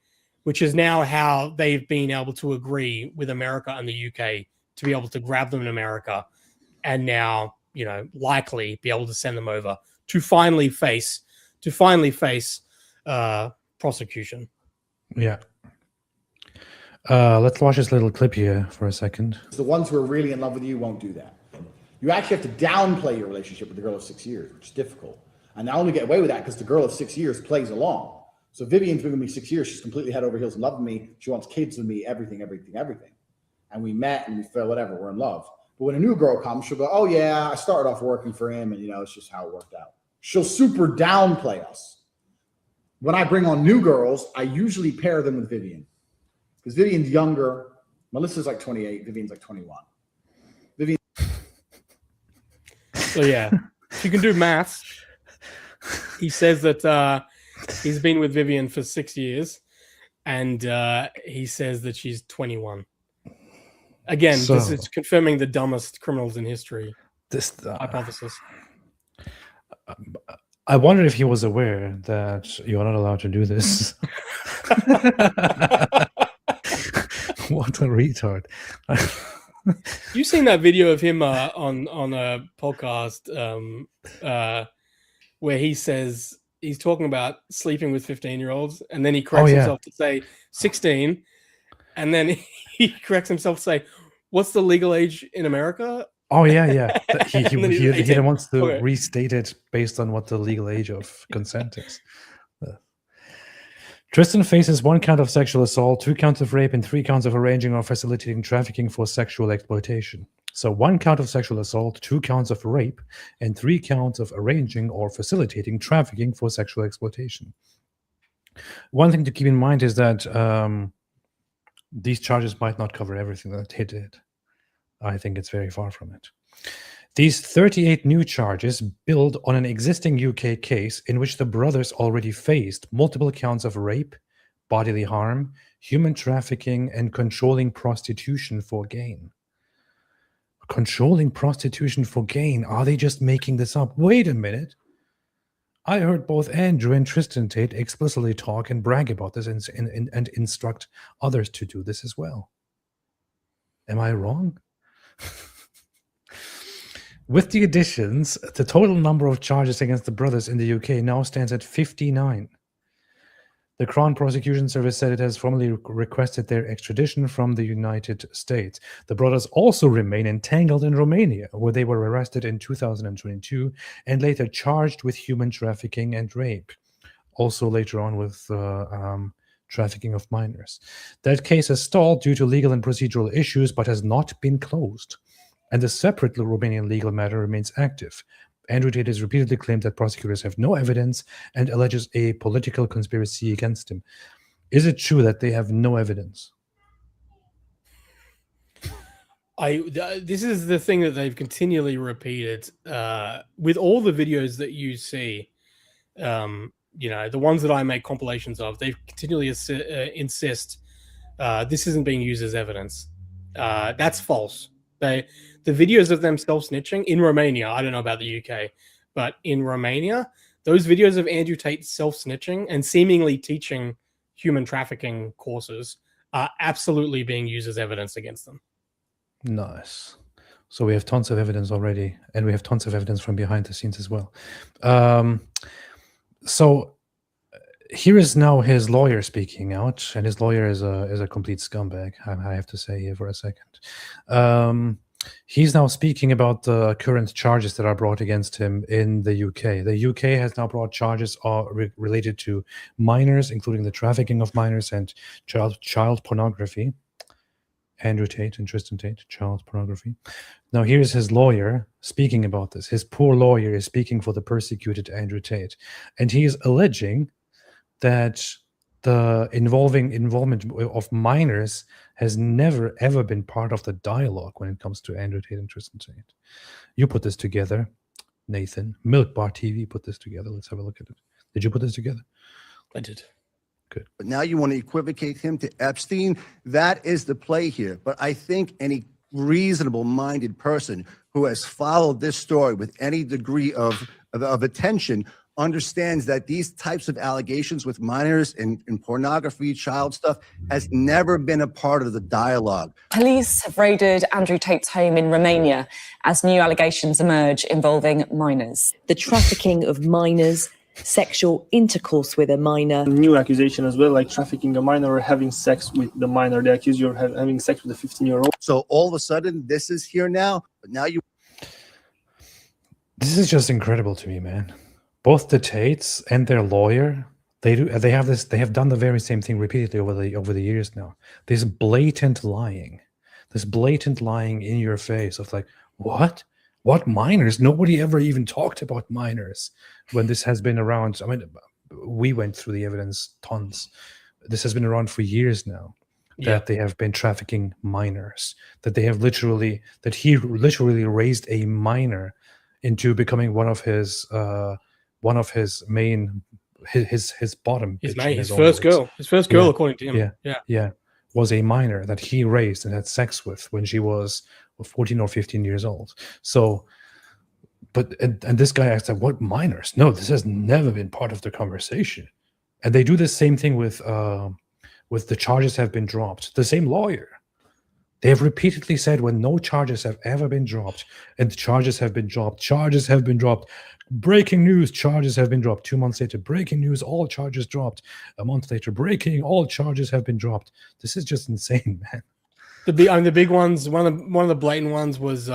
which is now how they've been able to agree with America and the UK to be able to grab them in America and now, likely be able to send them over to finally face prosecution. Yeah. Let's watch this little clip here for a second. The ones who are really in love with you won't do that. You actually have to downplay your relationship with the girl of 6 years, which is difficult. And I only get away with that because the girl of 6 years plays along. So Vivian's been with me 6 years. She's completely head over heels in love with me. She wants kids with me, everything. And we met and we fell, whatever, we're in love. But when a new girl comes, she'll go, oh yeah, I started off working for him and it's just how it worked out. She'll super downplay us. When I bring on new girls, I usually pair them with Vivian. Because Vivian's younger. Melissa's like 28. Vivian's like 21. Vivian. So yeah, if you can do maths, he says that he's been with Vivian for 6 years, and he says that she's 21. Again, this is confirming the dumbest criminals in history hypothesis. I wonder if he was aware that you're not allowed to do this. What a retard. You seen that video of him on a podcast where he says he's talking about sleeping with 15-year-olds, and then he corrects himself to say 16, and then he corrects himself to say, what's the legal age in America? Oh, yeah. He wants to restate it based on what the legal age of consent is. Tristan faces 1 count of sexual assault, 2 counts of rape, and 3 counts of arranging or facilitating trafficking for sexual exploitation. So 1 count of sexual assault, 2 counts of rape, and 3 counts of arranging or facilitating trafficking for sexual exploitation. One thing to keep in mind is that these charges might not cover everything that he did. I think it's very far from it. These 38 new charges build on an existing UK case in which the brothers already faced multiple counts of rape, bodily harm, human trafficking, and controlling prostitution for gain. Controlling prostitution for gain? Are they just making this up? Wait a minute. I heard both Andrew and Tristan Tate explicitly talk and brag about this and instruct others to do this as well. Am I wrong? With the additions, the total number of charges against the brothers in the UK now stands at 59. The Crown Prosecution Service said it has formally requested their extradition from the United States. The brothers also remain entangled in Romania, where they were arrested in 2022 and later charged with human trafficking and rape. Also later on with trafficking of minors. That case has stalled due to legal and procedural issues, but has not been closed. And the separate Romanian legal matter remains active. Andrew Tate has repeatedly claimed that prosecutors have no evidence and alleges a political conspiracy against him. Is it true that they have no evidence? This is the thing that they've continually repeated with all the videos that you see. The ones that I make compilations of, they continually insist this isn't being used as evidence. That's false. The videos of them self-snitching in Romania, I don't know about the UK, but in Romania, those videos of Andrew Tate self-snitching and seemingly teaching human trafficking courses are absolutely being used as evidence against them. Nice. So we have tons of evidence already, and we have tons of evidence from behind the scenes as well. So here is now his lawyer speaking out, and his lawyer is a complete scumbag. I have to say here for a second. He's now speaking about the current charges that are brought against him in the UK. The UK has now brought charges related to minors, including the trafficking of minors and child pornography. Andrew Tate and Tristan Tate, child pornography. Now, here's his lawyer speaking about this. His poor lawyer is speaking for the persecuted Andrew Tate, and he is alleging that the involvement of minors has never ever been part of the dialogue when it comes to Andrew Tate and Tristan Tate. You put this together, Nathan. MilkbarTV put this together. Let's have a look at it. Did you put this together? I did. Good. But now you want to equivocate him to Epstein. That is the play here. But I think any reasonable-minded person who has followed this story with any degree of attention understands that these types of allegations with minors and pornography, child stuff, has never been a part of the dialogue. Police have raided Andrew Tate's home in Romania as new allegations emerge involving minors. The trafficking of minors, sexual intercourse with a minor. New accusation as well, like trafficking a minor or having sex with the minor. They accuse you of having sex with a 15-year-old. So all of a sudden, this is here now, but now you... This is just incredible to me, man. Both the Tates and their lawyer, they have done the very same thing repeatedly over the years now. This blatant lying in your face of like, what minors? Nobody ever even talked about minors when this has been around. I mean, we went through the evidence tons. This has been around for years now. That they have been trafficking minors. That he literally raised a minor into becoming one of his main his bottom bitch, his first girl according to him was a minor that he raised and had sex with when she was 14 or 15 years old. So and this guy acts like, what minors? No, this has never been part of the conversation. And they do the same thing with the charges have been dropped. The same lawyer, they have repeatedly said when no charges have ever been dropped, and the charges have been dropped. Breaking news, charges have been dropped. 2 months later, breaking news, all charges dropped. A month later, breaking, all charges have been dropped. This is just insane, man. The big ones, one of the blatant ones was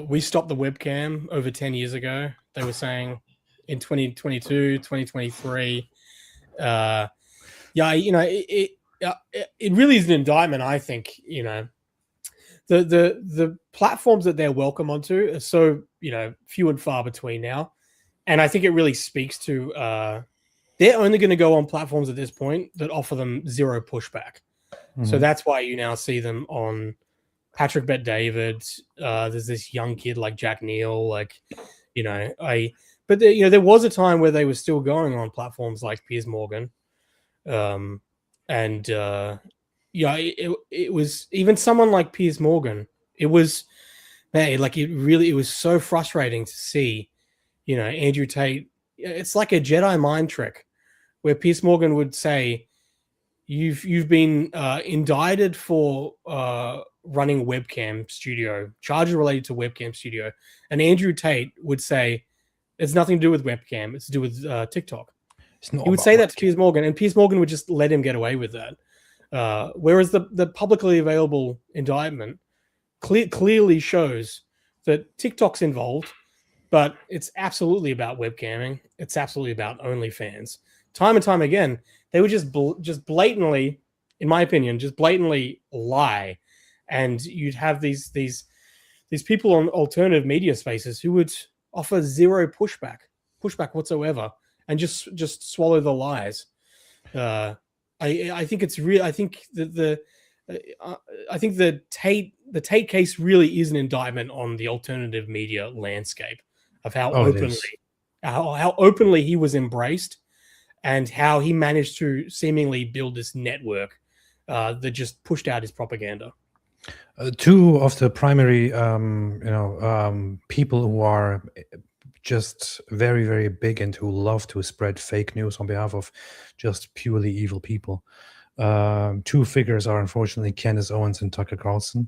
we stopped the webcam over 10 years ago. They were saying in 2022, 2023. It really is an indictment, I think. The platforms that they're welcome onto are so few and far between now, and I think it really speaks to they're only going to go on platforms at this point that offer them zero pushback. Mm-hmm. So that's why you now see them on Patrick Bet David. There's this young kid like Jack Neal, but there was a time where they were still going on platforms like Piers Morgan, it was even someone like Piers Morgan. It was so frustrating to see, Andrew Tate. It's like a Jedi mind trick where Piers Morgan would say, you've been indicted for running webcam studio, charges related to webcam studio. And Andrew Tate would say, it's nothing to do with webcam. It's to do with TikTok. He would say that to Piers Morgan, and Piers Morgan would just let him get away with that. Whereas the publicly available indictment clearly shows that TikTok's involved, but it's absolutely about webcamming. It's absolutely about OnlyFans. Time and time again, they would just blatantly, in my opinion, just blatantly lie, and you'd have these people on alternative media spaces who would offer zero pushback whatsoever, and just swallow the lies. I think it's real. I think the Tate case really is an indictment on the alternative media landscape of how openly he was embraced, and how he managed to seemingly build this network that just pushed out his propaganda. Two of the primary, people who are just very, very big and who love to spread fake news on behalf of just purely evil people. Two figures are unfortunately Candace Owens and Tucker Carlson.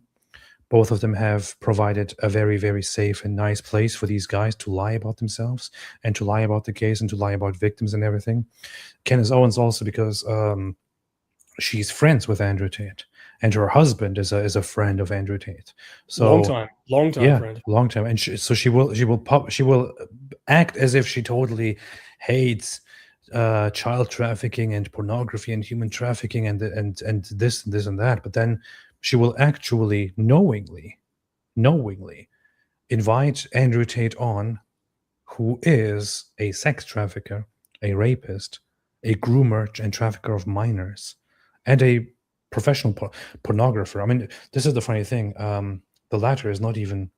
Both of them have provided a very, very safe and nice place for these guys to lie about themselves and to lie about the case and to lie about victims and everything. Candace Owens also because she's friends with Andrew Tate, and her husband is a friend of Andrew Tate. So long time friend. long time. And she will act as if she totally hates child trafficking and pornography and human trafficking and this and that, but then she will actually knowingly invite Andrew Tate on, who is a sex trafficker, a rapist, a groomer and trafficker of minors, and a professional pornographer. I mean, this is the funny thing. The latter is not even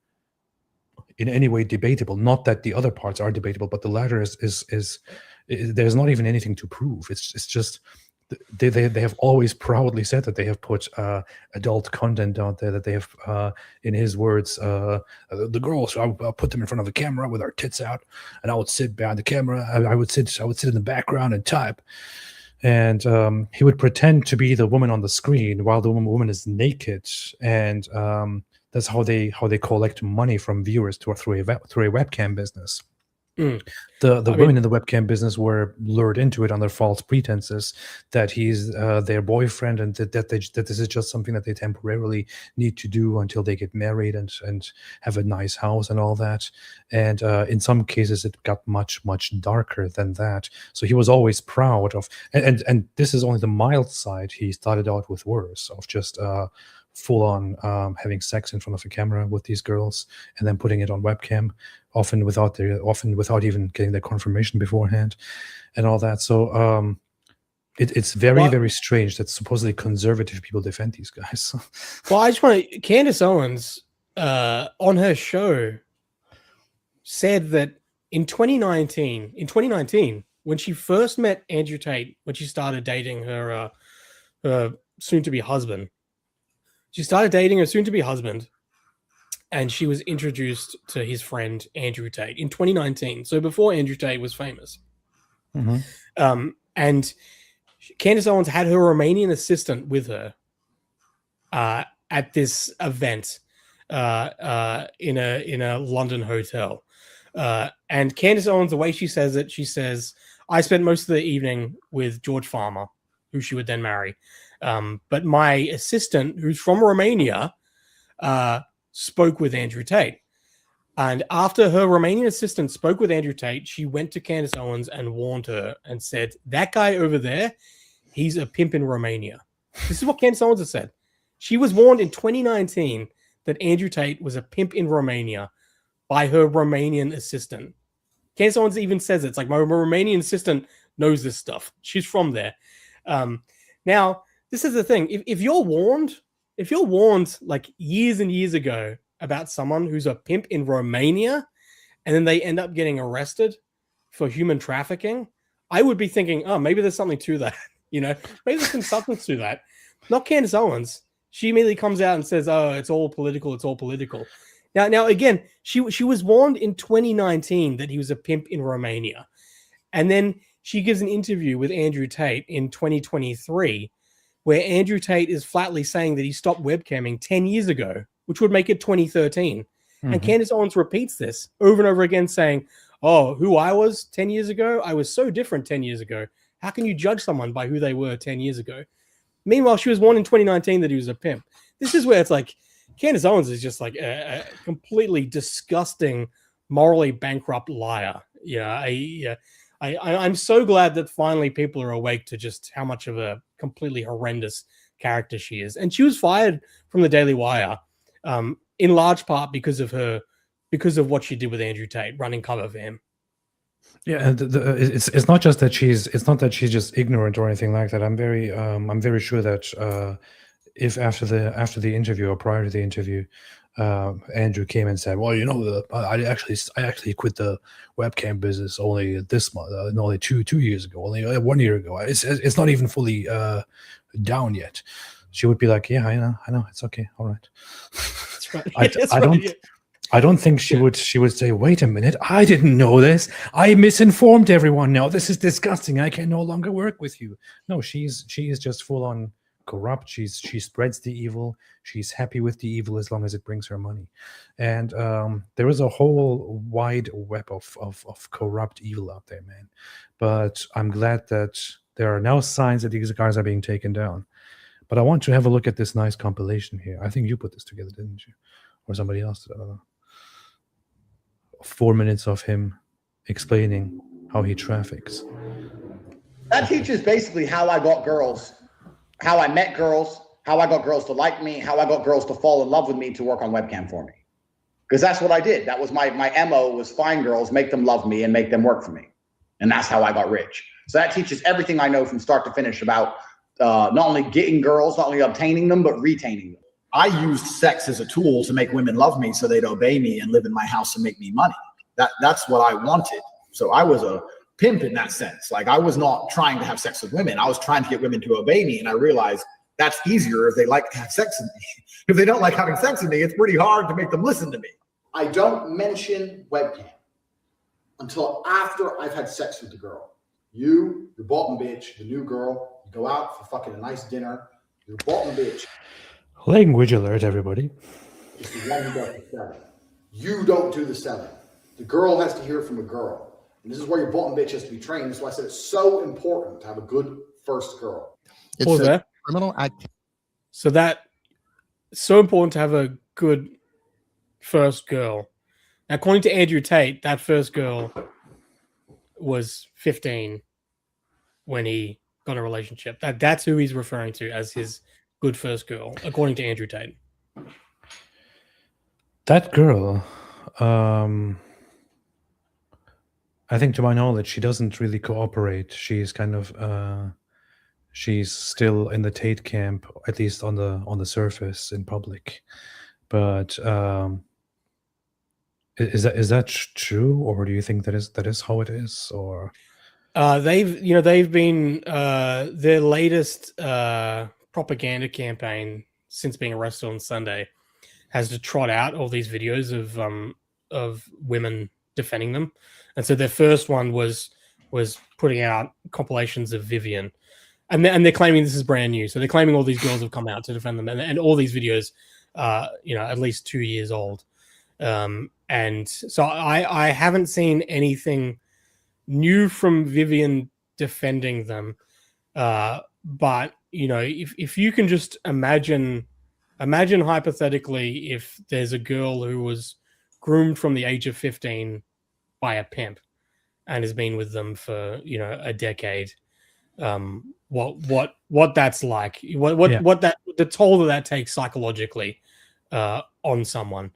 in any way debatable. Not that the other parts are debatable, but the latter is there's not even anything to prove. It's just they have always proudly said that they have put adult content out there, that they have, in his words, the girls. I'll put them in front of the camera with our tits out, and I would sit behind the camera. I would sit in the background and type. And he would pretend to be the woman on the screen while the woman is naked, and that's how they collect money from viewers through a webcam business. The women in the webcam business were lured into it under false pretenses that he's their boyfriend, and that this is just something that they temporarily need to do until they get married and have a nice house and all that. And in some cases, it got much darker than that. So he was always proud of, and this is only the mild side. He started out with worse, of just full on having sex in front of a camera with these girls and then putting it on webcam, often without even getting their confirmation beforehand and all that. So it's very strange that supposedly conservative people defend these guys. Well, I just want to, Candace Owens on her show said that in 2019, when she first met Andrew Tate, when she started dating her soon-to-be husband, and she was introduced to his friend Andrew Tate in 2019. So before Andrew Tate was famous. Mm-hmm. And Candace Owens had her Romanian assistant with her at this event in a London hotel. And Candace Owens, the way she says it, she says, I spent most of the evening with George Farmer, who she would then marry. But my assistant, who's from Romania, spoke with Andrew Tate. And after her Romanian assistant spoke with Andrew Tate, she went to Candace Owens and warned her and said, that guy over there, he's a pimp in Romania. This is what Candace Owens has said. She was warned in 2019 that Andrew Tate was a pimp in Romania by her Romanian assistant. Candace Owens even says it. It's like, my Romanian assistant knows this stuff. She's from there. Now, this is the thing. If you're warned like years and years ago about someone who's a pimp in Romania, and then they end up getting arrested for human trafficking, I would be thinking, oh, maybe there's something to that. Maybe there's some substance to that. Not Candace Owens. She immediately comes out and says, oh, it's all political. It's all political. Now again, she was warned in 2019 that he was a pimp in Romania. And then she gives an interview with Andrew Tate in 2023 where Andrew Tate is flatly saying that he stopped webcamming 10 years ago, which would make it 2013. Mm-hmm. And Candace Owens repeats this over and over again saying, oh, who I was 10 years ago? I was so different 10 years ago. How can you judge someone by who they were 10 years ago? Meanwhile, she was warned in 2019 that he was a pimp. This is where it's like, Candace Owens is just like a completely disgusting, morally bankrupt liar. I'm so glad that finally people are awake to just how much of a completely horrendous character she is. And she was fired from the Daily Wire in large part because of what she did with Andrew Tate, running cover for him. Yeah, and it's not just that she's just ignorant or anything like that. I'm very sure that if after the interview or prior to the interview, Andrew came and said, well, I actually quit the webcam business only this month, only two years ago, only 1 year ago. It's not even fully down yet. She would be like, yeah, I know, it's okay, all right. That's right. I don't think she would say, wait a minute, I didn't know this. I misinformed everyone now. This is disgusting. I can no longer work with you. No, she is just full on corrupt. She spreads the evil. She's happy with the evil as long as it brings her money. And there is a whole wide web of corrupt evil out there, man. But I'm glad that there are now signs that these guys are being taken down. But I want to have a look at this nice compilation here. I think you put this together, didn't you? Or somebody else? 4 minutes of him explaining how he traffics. That teaches basically how I got girls, how I met girls, how I got girls to like me, how I got girls to fall in love with me to work on webcam for me. Because that's what I did. That was my MO, was find girls, make them love me, and make them work for me. And that's how I got rich. So that teaches everything I know from start to finish about not only getting girls, not only obtaining them, but retaining them. I used sex as a tool to make women love me so they'd obey me and live in my house and make me money. That's what I wanted. So I was a pimp in that sense. Like, I was not trying to have sex with women. I was trying to get women to obey me. And I realized that's easier if they like to have sex with me. If they don't like having sex with me, it's pretty hard to make them listen to me. I don't mention webcam until after I've had sex with the girl. Your bottom bitch, the new girl, you go out for fucking a nice dinner. Your bottom bitch. Language alert, everybody. It's the one who does the selling. You don't do the selling. The girl has to hear from a girl. And this is where your bottom bitch has to be trained. That's why I said it's so important to have a good first girl. Pause there. Criminal act. So that so important to have a good first girl. Now, according to Andrew Tate, that first girl was 15 when he got a relationship. That's who he's referring to as his good first girl, according to Andrew Tate. That girl, I think to my knowledge, she doesn't really cooperate. She's kind of she's still in the Tate camp, at least on the surface in public. But is that true, or do you think that is how it is? Or they've been their latest propaganda campaign since being arrested on Sunday has to trot out all these videos of women defending them. And so their first one was putting out compilations of Vivian, and they're claiming this is brand new. So they're claiming all these girls have come out to defend them, and all these videos, at least 2 years old. And so I haven't seen anything new from Vivian defending them. But if you can just imagine hypothetically if there's a girl who was groomed from the age of 15 by a pimp and has been with them for a decade, what that's like, what that the toll that takes psychologically on someone.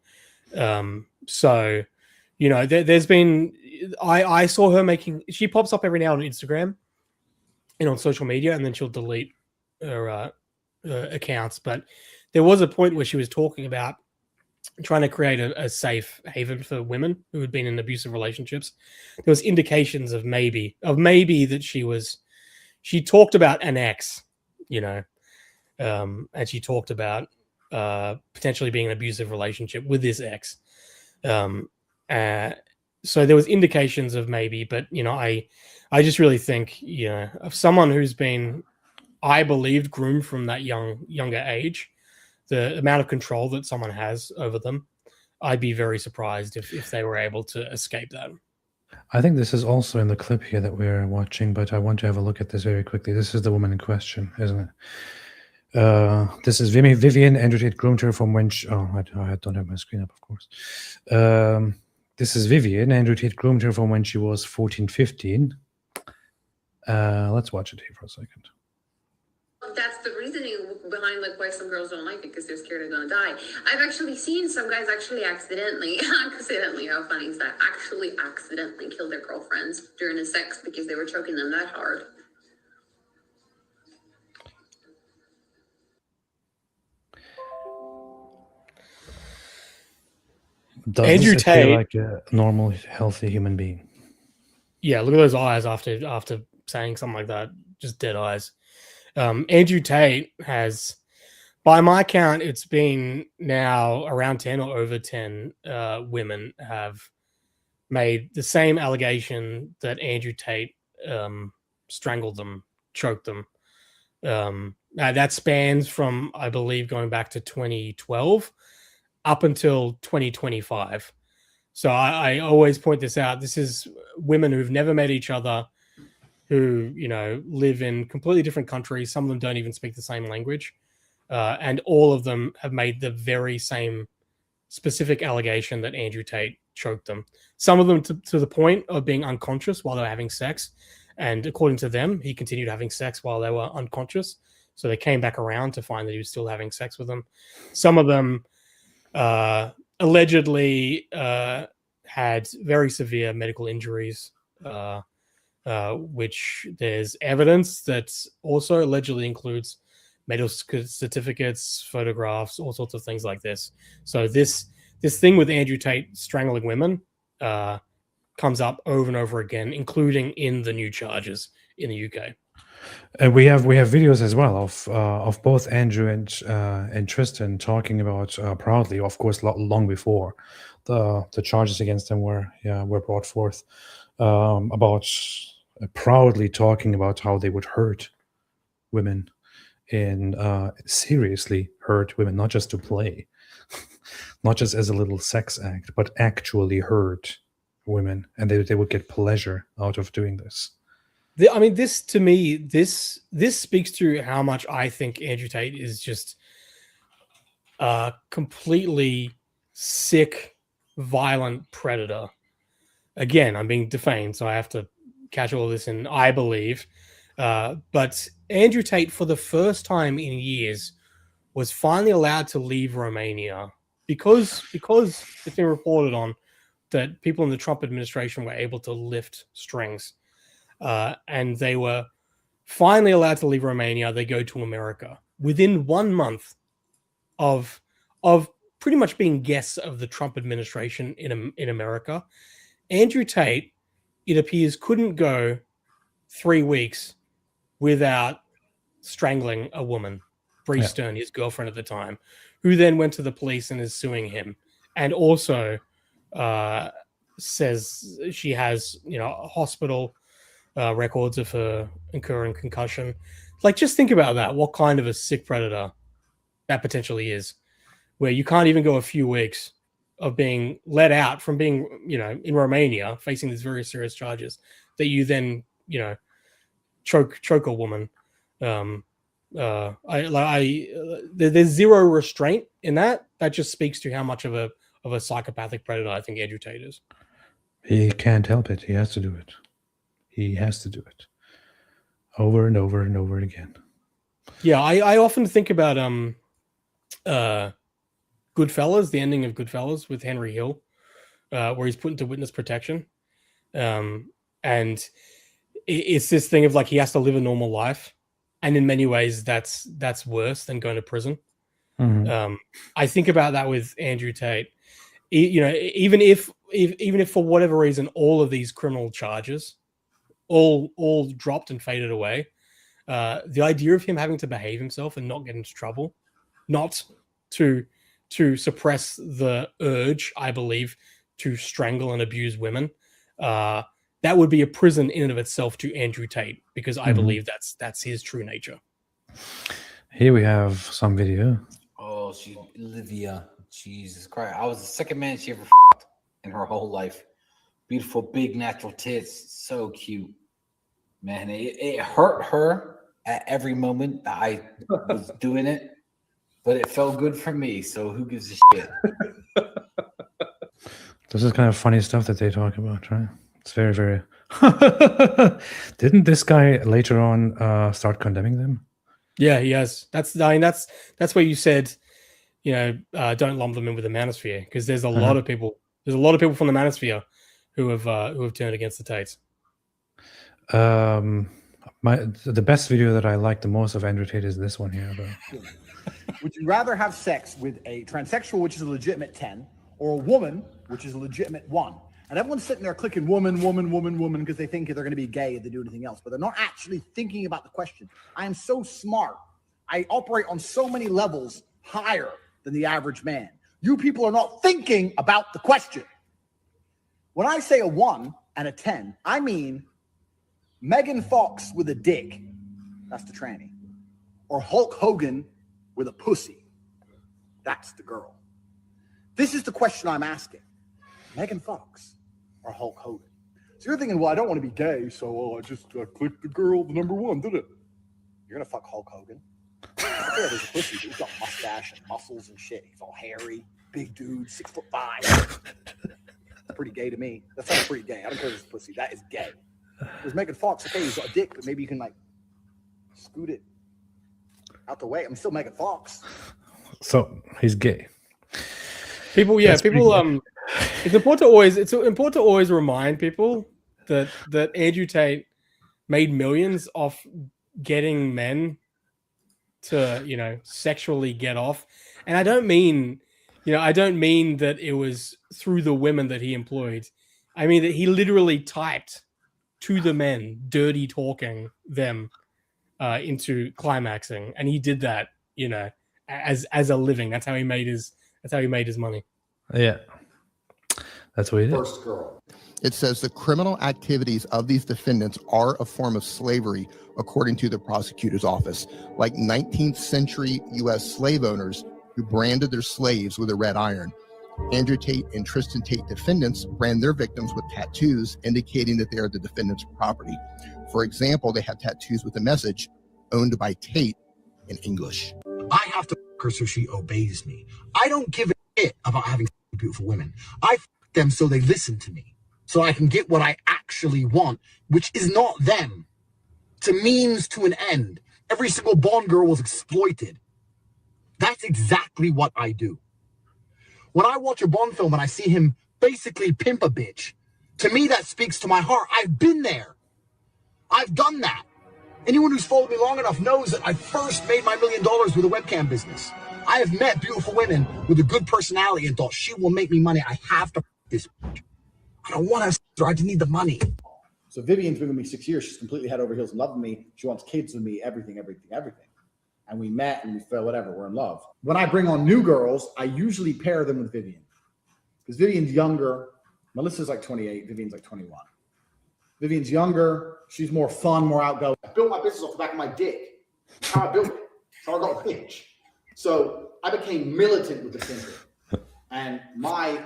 So there's been I saw her she pops up every now on Instagram and on social media, and then she'll delete her accounts. But there was a point where she was talking about trying to create a safe haven for women who had been in abusive relationships. There was indications of maybe that she talked about an ex, and she talked about potentially being in an abusive relationship with this ex. So there was indications of maybe, but I just really think of someone who's been, I believed, groomed from that younger age, the amount of control that someone has over them, I'd be very surprised if they were able to escape that. I think this is also in the clip here that we're watching, but I want to have a look at this very quickly. This is the woman in question, isn't it? This is Vivian. Andrew Tate groomed her from when she, I don't have my screen up, of course. This is Vivian. Andrew Tate groomed her from when she was 14, 15. Let's watch it here for a second. That's the reasoning behind why some girls don't like it, because they're scared they're gonna die. I've actually seen some guys accidentally, how funny is that? Accidentally kill their girlfriends during the sex because they were choking them that hard. Andrew Tate, like a normal, healthy human being. Yeah, look at those eyes after saying something like that. Just dead eyes. Andrew Tate has, by my count, it's been now around 10 or over 10 women have made the same allegation that Andrew Tate strangled them, choked them. That spans from, I believe, going back to 2012 up until 2025. So I always point this out. This is women who've never met each other, who, you know, live in completely different countries. Some of them don't even speak the same language. And all of them have made the very same specific allegation that Andrew Tate choked them. Some of them to the point of being unconscious while they were having sex. And according to them, he continued having sex while they were unconscious. So they came back around to find that he was still having sex with them. Some of them allegedly had very severe medical injuries, which there's evidence that also allegedly includes medical certificates, photographs, all sorts of things like this. So this thing with Andrew Tate strangling women comes up over and over again, including in the new charges in the UK. And we have videos as well of both Andrew and Tristan talking about proudly, of course, long before the charges against them were brought forth, about proudly talking about how they would hurt women and seriously hurt women, not just to play, not just as a little sex act, but actually hurt women, and they would get pleasure out of doing this. I mean, this to me, this speaks to how much I think Andrew Tate is just a completely sick, violent predator. Again, I'm being defamed, so I have to catch all this in, I believe. But Andrew Tate, for the first time in years, was finally allowed to leave Romania because it's been reported on that people in the Trump administration were able to lift strings. And they were finally allowed to leave Romania. They go to America within 1 month of pretty much being guests of the Trump administration in America. Andrew Tate, it appears, couldn't go 3 weeks without strangling a woman, Bree Stern, his girlfriend at the time, who then went to the police and is suing him, and also says she has, you know, hospital records of her incurring concussion. Like, just think about that. What kind of a sick predator that potentially is, where you can't even go a few weeks of being let out from being, you know, in Romania facing these very serious charges, that you then, you know, choke a woman. There's zero restraint in that. That just speaks to how much of a psychopathic predator I think Andrew Tate is. He can't help it. He has to do it. He has to do it over and over and over again. Yeah, I often think about Goodfellas, the ending of Goodfellas with Henry Hill, where he's put into witness protection. And it's this thing of like, he has to live a normal life. And in many ways, that's worse than going to prison. Mm-hmm. I think about that with Andrew Tate. You know, even if for whatever reason, all of these criminal charges all dropped and faded away, the idea of him having to behave himself and not get into trouble, not to suppress the urge, I believe, to strangle and abuse women, that would be a prison in and of itself to Andrew Tate, because I believe that's his true nature. Here we have some video. Oh, Olivia. Jesus Christ. I was the second man she ever f***ed in her whole life. Beautiful, big, natural tits. So cute. Man, it hurt her at every moment that I was doing it, but it felt good for me, so who gives a shit? This is kind of funny stuff that they talk about, right? It's very, very... Didn't this guy later on start condemning them? Yeah, he has. That's where you said, you know, don't lump them in with the manosphere, because there's a lot of people. There's a lot of people from the manosphere who have turned against the Tates. The best video that I like the most of Andrew Tate is this one here. Would you rather have sex with a transsexual, which is a legitimate 10, or a woman, which is a legitimate 1? And everyone's sitting there clicking woman, woman, woman, woman, because they think they're going to be gay if they do anything else, but they're not actually thinking about the question. I am so smart. I operate on so many levels higher than the average man. You people are not thinking about the question. When I say a 1 and a 10, I mean Megan Fox with a dick. That's the tranny. or Hulk Hogan with a pussy? That's the girl. This is the question I'm asking. Megan Fox or Hulk Hogan? So you're thinking, well, I don't want to be gay, so I just clicked the girl, the number one, did it? You're going to fuck Hulk Hogan? Yeah, there's a pussy, but he's got mustache and muscles and shit. He's all hairy, big dude, 6'5". Pretty gay to me. That sounds pretty gay. I don't care if it's a pussy. That is gay. There's Megan Fox. Okay, he's got a dick, but maybe you can like scoot it out the way. I'm still Megan Fox. So he's gay. People, it's important to always remind people that Andrew Tate made millions off getting men to, sexually get off. And I don't mean that it was through the women that he employed. I mean that he literally typed to the men, dirty talking them into climaxing. And he did that, as a living. That's how he made his money. Yeah. That's what he did. First girl. It says the criminal activities of these defendants are a form of slavery, according to the prosecutor's office, like 19th century U.S. slave owners who branded their slaves with a red iron. Andrew Tate and Tristan Tate defendants brand their victims with tattoos indicating that they are the defendant's property. For example, they have tattoos with the message, owned by Tate, in English. I have to fuck her so she obeys me. I don't give a shit about having beautiful women. I fuck them so they listen to me, so I can get what I actually want, which is not them. It's a means to an end. Every single Bond girl was exploited. That's exactly what I do. When I watch a Bond film and I see him basically pimp a bitch, to me that speaks to my heart. I've been there. I've done that. Anyone who's followed me long enough knows that I first made my $1 million with a webcam business. I have met beautiful women with a good personality and thought, she will make me money. I have to this bitch. I don't want to, I just need the money. So Vivian's been with me 6 years. She's completely head over heels in love with me. She wants kids with me, everything. And we met and we fell, whatever, we're in love. When I bring on new girls, I usually pair them with Vivian. Because Vivian's younger. Melissa's like 28, Vivian's like 21. Vivian's younger, she's more fun, more outgoing. I built my business off the back of my dick. That's how I built it. So I got rich. So I became militant with the thinker. And my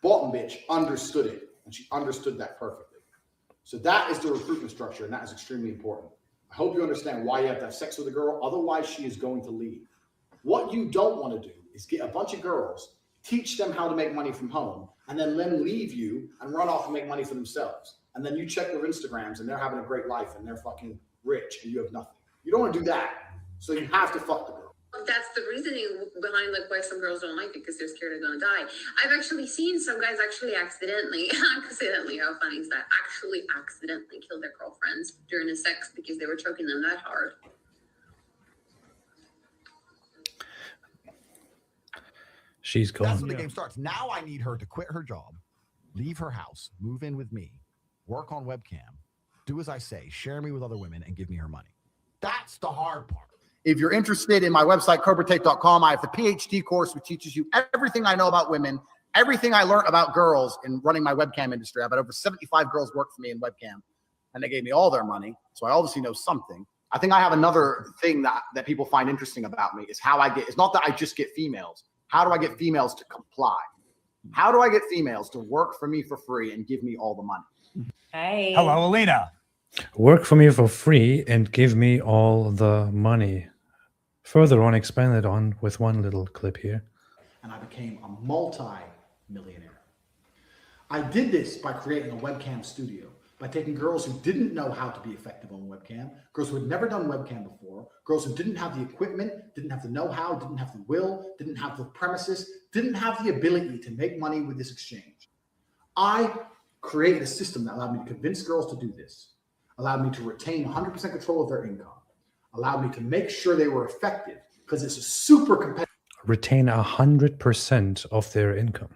bottom bitch understood it. And she understood that perfectly. So that is the recruitment structure, and that is extremely important. I hope you understand why you have to have sex with a girl. Otherwise, she is going to leave. What you don't want to do is get a bunch of girls, teach them how to make money from home, and then let them leave you and run off and make money for themselves. And then you check their Instagrams, and they're having a great life, and they're fucking rich, and you have nothing. You don't want to do that. So you have to fuck the girl. That's the reasoning behind like why some girls don't like it, because they're scared they're gonna die. I've actually seen some guys actually accidentally, how funny is that? Actually accidentally kill their girlfriends during the sex because they were choking them that hard. She's gone. That's when the game starts. Now I need her to quit her job, leave her house, move in with me, work on webcam, do as I say, share me with other women, and give me her money. That's the hard part. If you're interested in my website, CobraTape.com, I have the PhD course, which teaches you everything I know about women, everything I learned about girls in running my webcam industry. I've had over 75 girls work for me in webcam, and they gave me all their money. So I obviously know something. I think I have another thing that people find interesting about me is how I get, it's not that I just get females. How do I get females to comply? How do I get females to work for me for free and give me all the money? Hey. Hello, Alina. Work for me for free and give me all the money. Further on, expanded on with one little clip here. And I became a multi-millionaire. I did this by creating a webcam studio, by taking girls who didn't know how to be effective on webcam, girls who had never done webcam before, girls who didn't have the equipment, didn't have the know-how, didn't have the will, didn't have the premises, didn't have the ability to make money with this exchange. I created a system that allowed me to convince girls to do this, allowed me to retain 100% control of their income, allowed me to make sure they were effective, because it's a super competitive. Retain 100% of their income.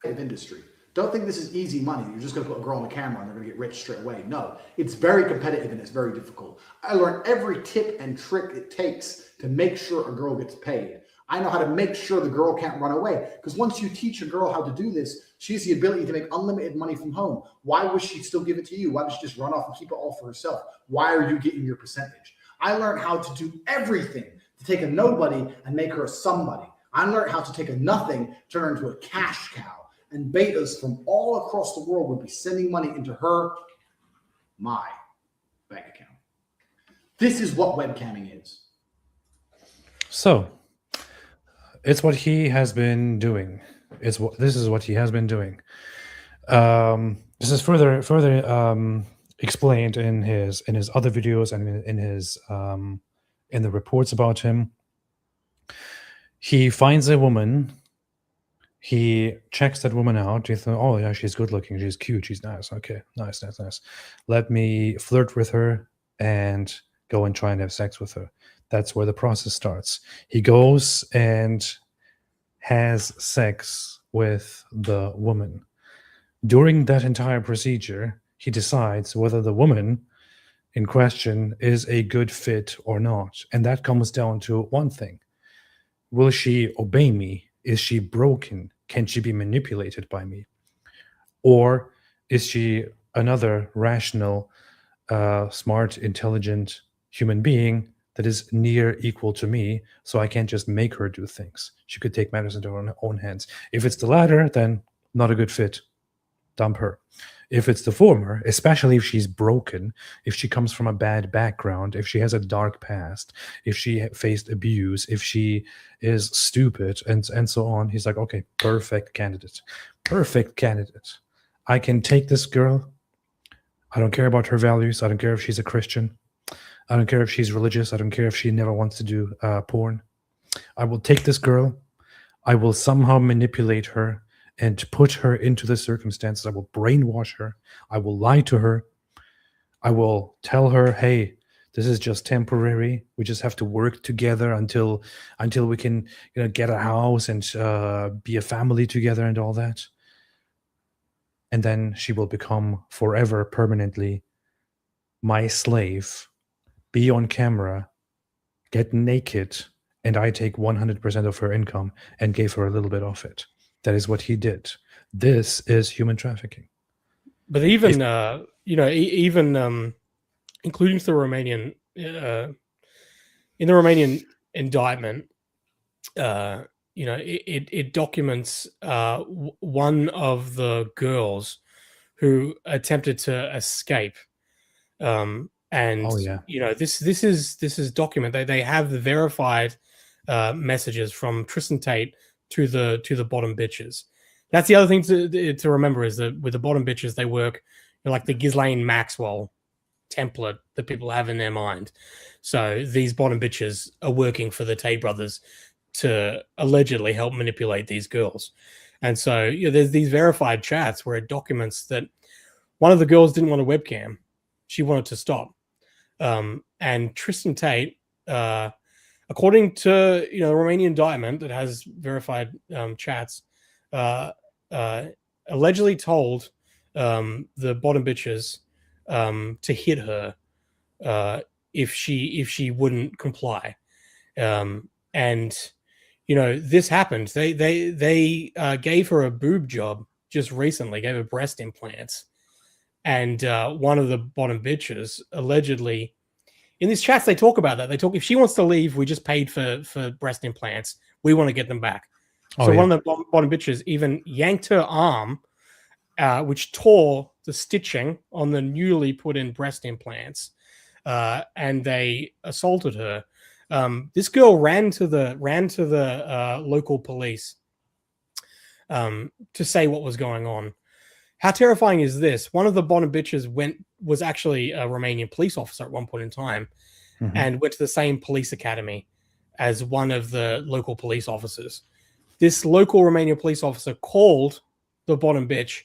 Industry. Don't think this is easy money. You're just going to put a girl on the camera and they're going to get rich straight away. No, it's very competitive and it's very difficult. I learned every tip and trick it takes to make sure a girl gets paid. I know how to make sure the girl can't run away, because once you teach a girl how to do this, she has the ability to make unlimited money from home. Why would she still give it to you? Why would she just run off and keep it all for herself? Why are you getting your percentage? I learned how to do everything, to take a nobody and make her a somebody. I learned how to take a nothing, turn her into a cash cow. And betas from all across the world would be sending money into my bank account. This is what webcamming is. So, it's what he has been doing. This is what he has been doing. This is further explained in his other videos and in the reports about him. He finds a woman. He checks that woman out. He thinks, oh yeah, she's good looking, she's cute, she's nice. Okay, nice. Let me flirt with her and go and try and have sex with her. That's where the process starts. He goes and has sex with the woman. During that entire procedure, he decides whether the woman in question is a good fit or not. And that comes down to one thing. Will she obey me? Is she broken? Can she be manipulated by me? Or is she another rational, smart, intelligent human being that is near equal to me, so I can't just make her do things? She could take matters into her own hands. If it's the latter, then not a good fit. Dump her. If it's the former, especially if she's broken, if she comes from a bad background, if she has a dark past, if she faced abuse, if she is stupid, and so on, he's like, okay, perfect candidate. I can take this girl. I don't care about her values. I don't care if she's a Christian. I don't care if she's religious. I don't care if she never wants to do porn. I will take this girl. I will somehow manipulate her and put her into the circumstances. I will brainwash her. I will lie to her. I will tell her, hey, this is just temporary. We just have to work together until we can, get a house and be a family together and all that. And then she will become forever, permanently my slave, be on camera, get naked, and I take 100% of her income and gave her a little bit of it. That is what he did. This is human trafficking. But even, including the Romanian, in the Romanian indictment, it documents one of the girls who attempted to escape. This is documented. They have the verified messages from Tristan Tate to the bottom bitches. That's the other thing to remember, is that with the bottom bitches, they work like the Ghislaine Maxwell template that people have in their mind. So these bottom bitches are working for the Tate brothers to allegedly help manipulate these girls. And so there's these verified chats where it documents that one of the girls didn't want a webcam. She wanted to stop. And Tristan Tate, according to the Romanian indictment that has verified chats, allegedly told the bottom bitches to hit her if she wouldn't comply. This happened. They gave her a boob job just recently, gave her breast implants. And one of the bottom bitches allegedly, in these chats, they talk about that. They talk, if she wants to leave, we just paid for breast implants. We want to get them back. One of the bottom bitches even yanked her arm, which tore the stitching on the newly put in breast implants, and they assaulted her. This girl ran to the local police to say what was going on. How terrifying is this? One of the bottom bitches was actually a Romanian police officer at one point in time, and went to the same police academy as one of the local police officers. This local Romanian police officer called the bottom bitch,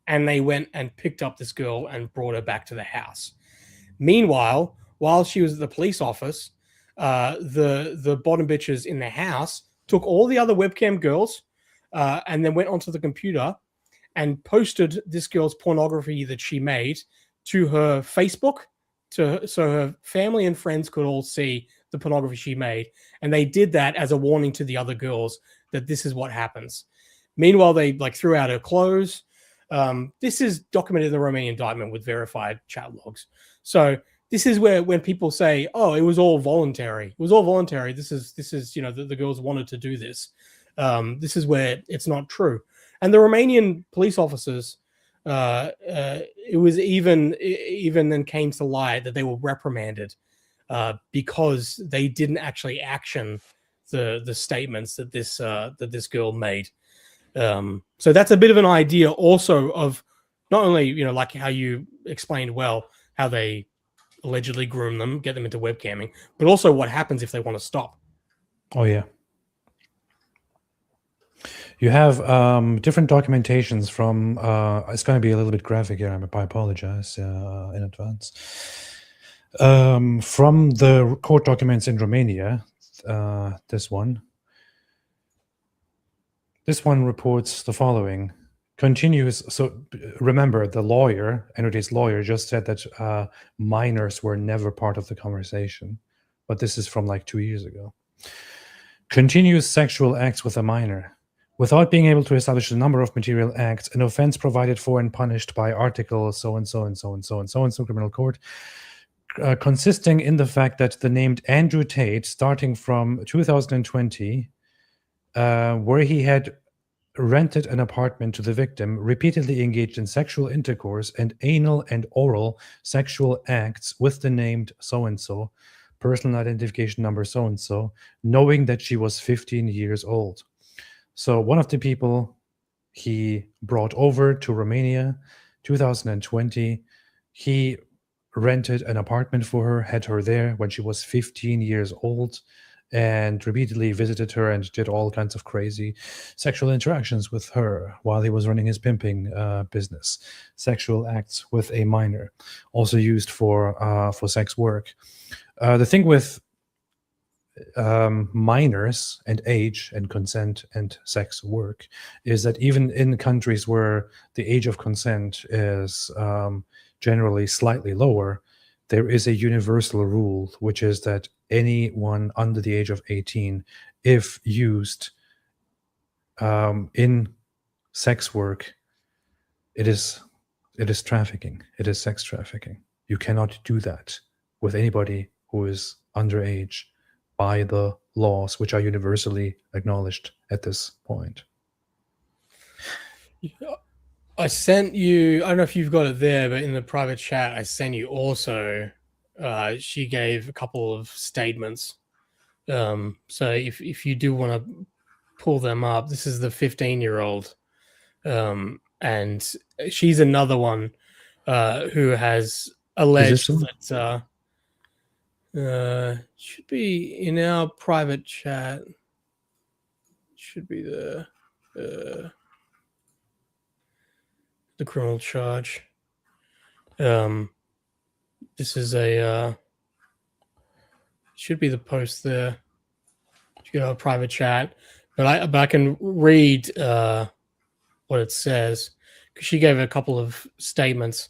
and they went and picked up this girl and brought her back to the house. Meanwhile, while she was at the police office, the bottom bitches in the house took all the other webcam girls and then went onto the computer and posted this girl's pornography that she made to her Facebook, so her family and friends could all see the pornography she made. And they did that as a warning to the other girls that this is what happens. Meanwhile, they threw out her clothes. This is documented in the Romanian indictment with verified chat logs. So this is where when people say, "Oh, it was all voluntary," it was all voluntary. This is the girls wanted to do this. This is where it's not true. And the Romanian police officers, it was even then came to light that they were reprimanded because they didn't actually action the statements that this girl made. So that's a bit of an idea also of not only like how you explained well how they allegedly groom them, get them into webcamming, but also what happens if they want to stop. Oh yeah. You have different documentations from. It's going to be a little bit graphic here. I apologize in advance. From the court documents in Romania, this one reports the following. Continues. So remember, the lawyer, Enrique's lawyer, just said that minors were never part of the conversation, but this is from like 2 years ago. Continuous sexual acts with a minor. Without being able to establish the number of material acts, an offense provided for and punished by Article so-and-so and so-and-so and so-and-so Criminal Code, consisting in the fact that the named Andrew Tate, starting from 2020, where he had rented an apartment to the victim, repeatedly engaged in sexual intercourse and anal and oral sexual acts with the named so-and-so, personal identification number so-and-so, knowing that she was 15 years old. So one of the people he brought over to Romania, 2020, he rented an apartment for her, had her there when she was 15 years old, and repeatedly visited her and did all kinds of crazy sexual interactions with her while he was running his pimping business. Sexual acts with a minor, also used for sex work. The thing with minors and age and consent and sex work is that even in countries where the age of consent is generally slightly lower, there is a universal rule, which is that anyone under the age of 18, if used in sex work, it is trafficking. It is sex trafficking. You cannot do that with anybody who is underage by the laws, which are universally acknowledged at this point. I sent you, I don't know if you've got it there, but in the private chat, I sent you also, she gave a couple of statements. So if you do want to pull them up, this is the 15-year-old. And she's another one who has alleged that should be in our private chat. Should be the criminal charge. This is a should be the post there. You go to a private chat, but I can read what it says because she gave a couple of statements.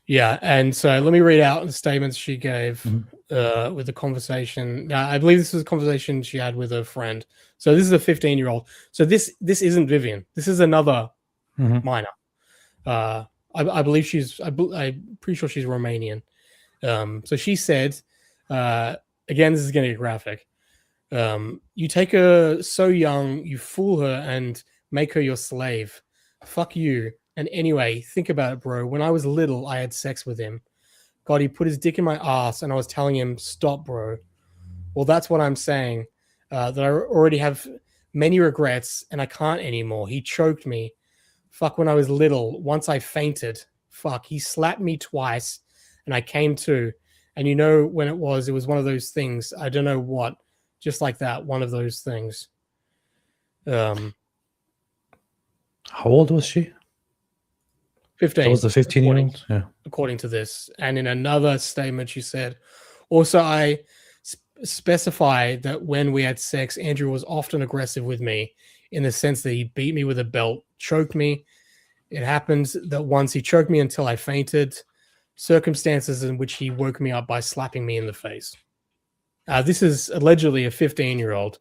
Yeah, and so let me read out the statements she gave with the conversation. I believe this was a conversation she had with her friend. So this is a 15-year-old. So this isn't Vivian. This is another minor. I believe I'm pretty sure she's Romanian. So she said, again, this is going to get graphic. You take her so young, you fool her and make her your slave. Fuck you. And anyway, think about it, bro. When I was little, I had sex with him. God, he put his dick in my ass and I was telling him, stop, bro. Well, that's what I'm saying. That I already have many regrets and I can't anymore. He choked me. Fuck, when I was little, once I fainted. Fuck, he slapped me twice and I came to. And you know when it was one of those things. I don't know what. Just like that, one of those things. How old was she? 15. That was the 15-year-old? Yeah. According to this. And in another statement, she said, also, I specify that when we had sex, Andrew was often aggressive with me in the sense that he beat me with a belt, choked me. It happened that once he choked me until I fainted, circumstances in which he woke me up by slapping me in the face. This is allegedly a 15-year-old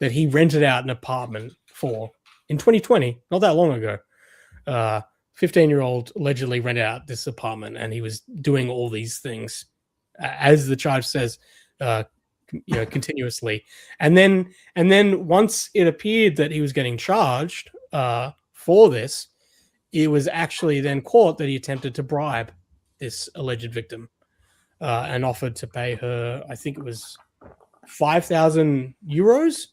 that he rented out an apartment for in 2020, not that long ago. 15-year-old allegedly rented out this apartment, and he was doing all these things, as the charge says, continuously. And then once it appeared that he was getting charged for this, it was actually then caught that he attempted to bribe this alleged victim and offered to pay her, I think it was 5,000 euros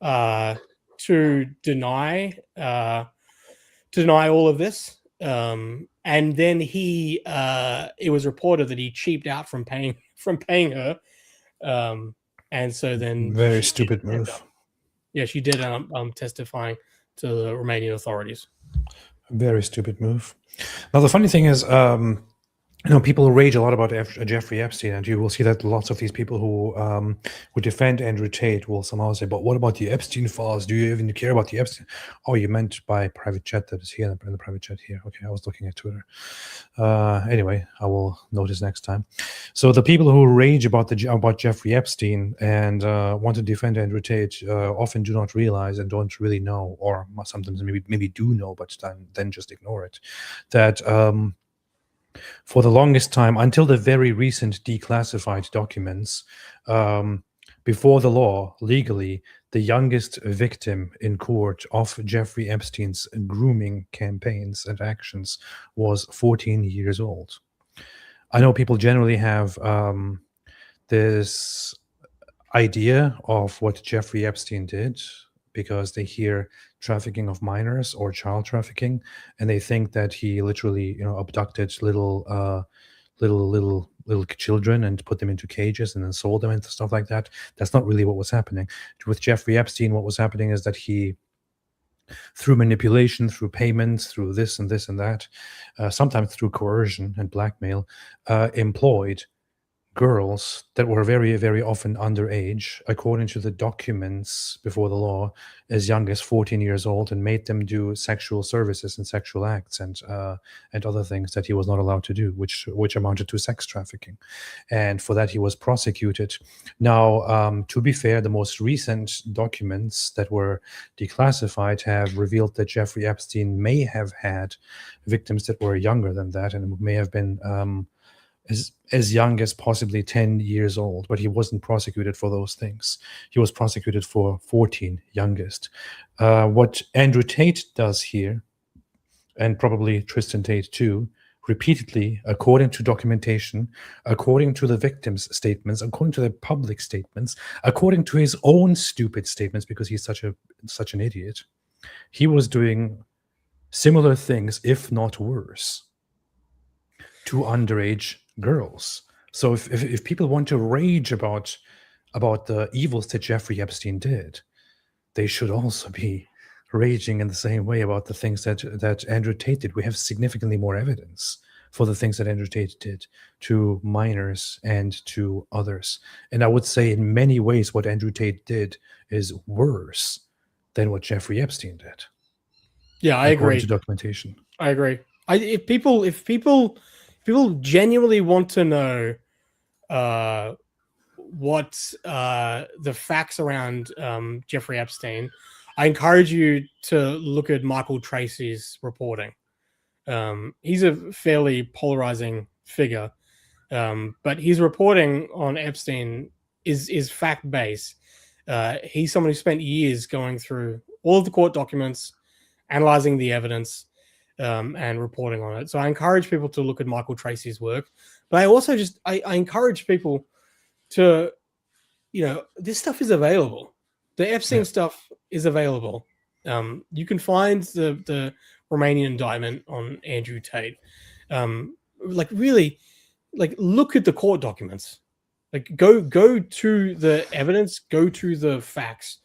to deny all of this. And then it was reported that he cheaped out from paying her. And so then Very stupid move. Yeah, she did testifying to the Romanian authorities. Very stupid move. Now, the funny thing is, people rage a lot about Jeffrey Epstein, and you will see that lots of these people who defend Andrew Tate will somehow say, but what about the Epstein files? Do you even care about the Epstein? Oh, you meant by private chat that is here in the private chat here. Okay, I was looking at Twitter. Anyway, I will notice next time. So the people who rage about Jeffrey Epstein and want to defend Andrew Tate often do not realize and don't really know, or sometimes maybe do know, but then just ignore it, that for the longest time, until the very recent declassified documents, before the law, legally, the youngest victim in court of Jeffrey Epstein's grooming campaigns and actions was 14 years old. I know people generally have this idea of what Jeffrey Epstein did because they hear trafficking of minors or child trafficking, and they think that he literally, abducted little children and put them into cages and then sold them and stuff like that. That's not really what was happening. With Jeffrey Epstein, what was happening is that he, through manipulation, through payments, through this and this and that, sometimes through coercion and blackmail, employed girls that were very, very often underage, according to the documents before the law, as young as 14 years old, and made them do sexual services and sexual acts and other things that he was not allowed to do, which amounted to sex trafficking. And for that, he was prosecuted. Now, to be fair, the most recent documents that were declassified have revealed that Jeffrey Epstein may have had victims that were younger than that, and may have been as young as possibly 10 years old, but he wasn't prosecuted for those things. He was prosecuted for 14 youngest. What Andrew Tate does here, and probably Tristan Tate too, repeatedly, according to documentation, according to the victims' statements, according to the public statements, according to his own stupid statements, because he's such an idiot, he was doing similar things, if not worse, to underage girls. So if people want to rage about the evils that Jeffrey Epstein did, they should also be raging in the same way about the things that Andrew Tate did. We have significantly more evidence for the things that Andrew Tate did to minors and to others. And I would say in many ways what Andrew Tate did is worse than what Jeffrey Epstein did. Yeah, I agree. To documentation. I agree. If people genuinely want to know what the facts around Jeffrey Epstein, I encourage you to look at Michael Tracy's reporting. He's a fairly polarizing figure, but his reporting on Epstein is fact-based. He's someone who spent years going through all of the court documents, analyzing the evidence, and reporting on it. So I encourage people to look at Michael Tracy's work, but I also I encourage people to, this stuff is available. The Epstein stuff is available. You can find the Romanian indictment on Andrew Tate. Really, look at the court documents. Go to the evidence, go to the facts.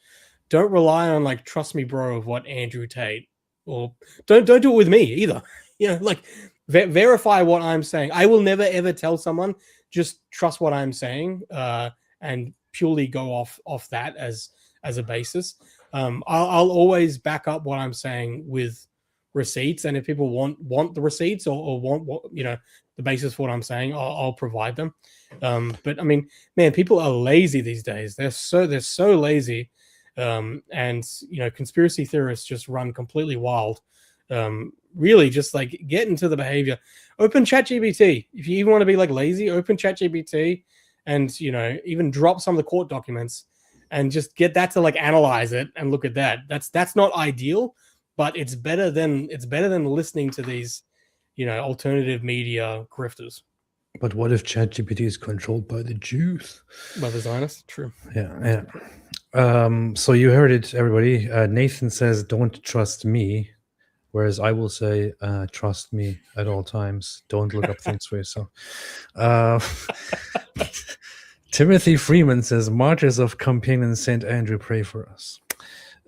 Don't rely on trust me, bro, of what Andrew Tate. Or don't do it with me either. Verify what I'm saying. I will never ever tell someone just trust what I'm saying and purely go off that as a basis. I'll always back up what I'm saying with receipts, and if people want the receipts or want what the basis for what I'm saying, I'll provide them. But I mean, man, people are lazy these days. They're so lazy. And conspiracy theorists just run completely wild, really just like get into the behavior. Open ChatGPT. If you even want to be like lazy, open ChatGPT and, you know, even drop some of the court documents and just get that to like analyze it and look at that. That's not ideal, but it's better than listening to these, you know, alternative media grifters. But what if ChatGPT is controlled by the Jews? By the Zionists? True. Yeah. So you heard it, everybody. Nathan says, "Don't trust me," whereas I will say, "Trust me at all times. Don't look up things for yourself." Timothy Freeman says, "Martyrs of Compiègne and St. Andrew, pray for us."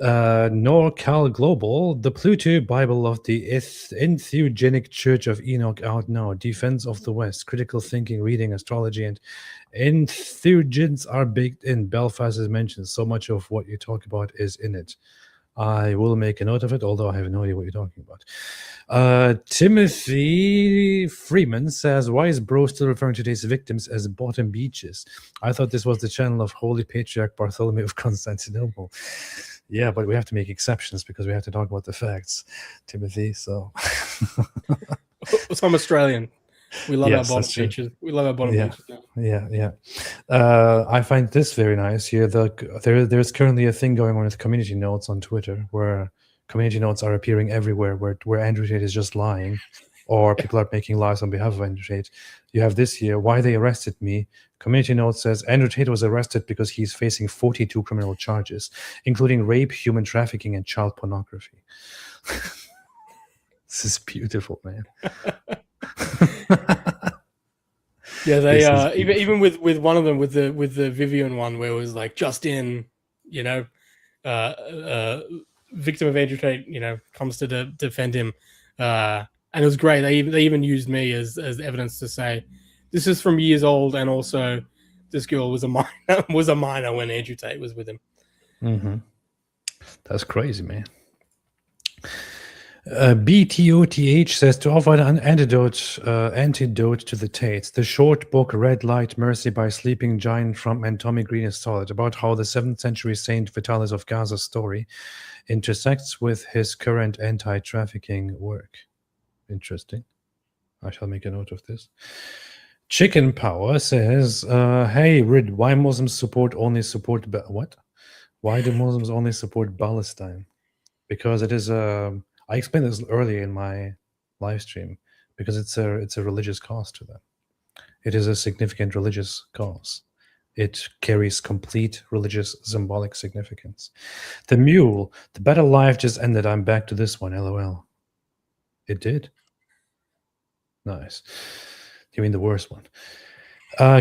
NorCal Global, the Pluto Bible of the Entheogenic Church of Enoch out now. Defense of the West, critical thinking, reading, astrology, and entheogens are baked in. Belfast is mentioned. So much of what you talk about is in it. I will make a note of it, although I have no idea what you're talking about. Timothy Freeman says, "Why is Bro still referring to today's victims as bottom beaches? I thought this was the channel of Holy Patriarch Bartholomew of Constantinople." Yeah, but we have to make exceptions because we have to talk about the facts, Timothy. So, I'm Australian. We love Yes, our bottom that's true. beaches. We love our bottom beaches. Yeah. I find this very nice here. There's currently a thing going on with community notes on Twitter where community notes are appearing everywhere where Andrew Tate is just lying or people are making lies on behalf of Andrew Tate. You have this here, "Why they arrested me." Community note says, "Andrew Tate was arrested because he's facing 42 criminal charges, including rape, human trafficking, and child pornography." This is beautiful, man. Yeah, they This is even with one of them with the Vivian one where it was like just in, you know, victim of Andrew Tate, you know, comes to defend him, and it was great. They even used me as evidence to say this is from years old, and also this girl was a minor when Andrew Tate was with him. Mm-hmm. That's crazy, man. BTOTH says, "To offer an antidote to the Tates, the short book Red Light Mercy by Sleeping Giant from and Tommy Green is solid, about how the 7th century Saint Vitalis of Gaza's story intersects with his current anti-trafficking work." Interesting. I shall make a note of this. Chicken Power says, "Hey, Rid, why Muslims only support what? Why do Muslims only support Palestine? Because it is I explained this earlier in my live stream. Because it's a religious cause to them. It is a significant religious cause. It carries complete religious symbolic significance. The Mule, the better life just ended. I'm back to this one. LOL. It did. Nice. You mean the worst one?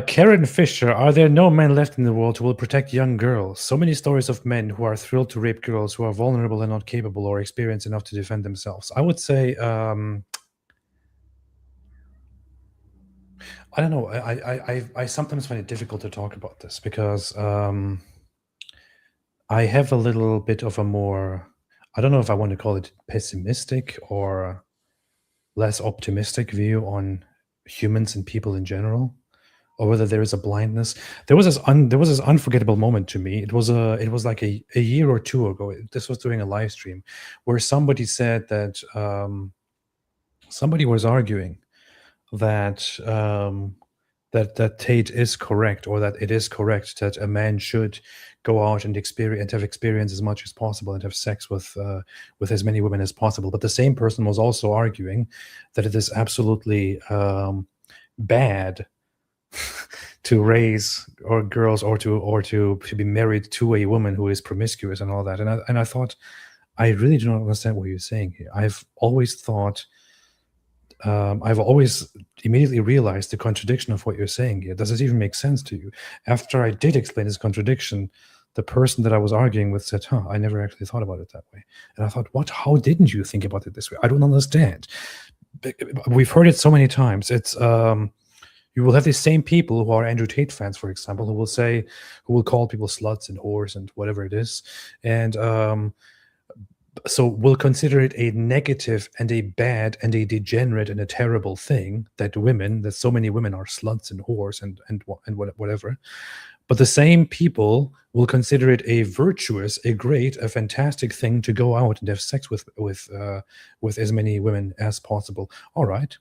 Karen Fisher, "Are there no men left in the world who will protect young girls? So many stories of men who are thrilled to rape girls who are vulnerable and not capable or experienced enough to defend themselves." I would say, I don't know. I sometimes find it difficult to talk about this because I have a little bit of a more, I don't know if I want to call it pessimistic or less optimistic view on humans and people in general, or whether there is a blindness. There was this unforgettable moment to me. It was like a year or two ago. This was during a live stream where somebody said that somebody was arguing that that Tate is correct, or that it is correct that a man should go out and have experience as much as possible and have sex with as many women as possible. But the same person was also arguing that it is absolutely bad to raise girls or to be married to a woman who is promiscuous and all that. And I thought, I really do not understand what you're saying here. I've always immediately realized the contradiction of what you're saying here. Does it even make sense to you? After I did explain this contradiction, the person that I was arguing with said, I never actually thought about it that way. And I thought, what? How didn't you think about it this way? I don't understand. We've heard it so many times. It's you will have these same people who are Andrew Tate fans, for example, who will call people sluts and whores and whatever it is. And so we'll consider it a negative and a bad and a degenerate and a terrible thing that so many women are sluts and whores and whatever. But the same people will consider it a virtuous, a great, a fantastic thing to go out and have sex with as many women as possible. All right.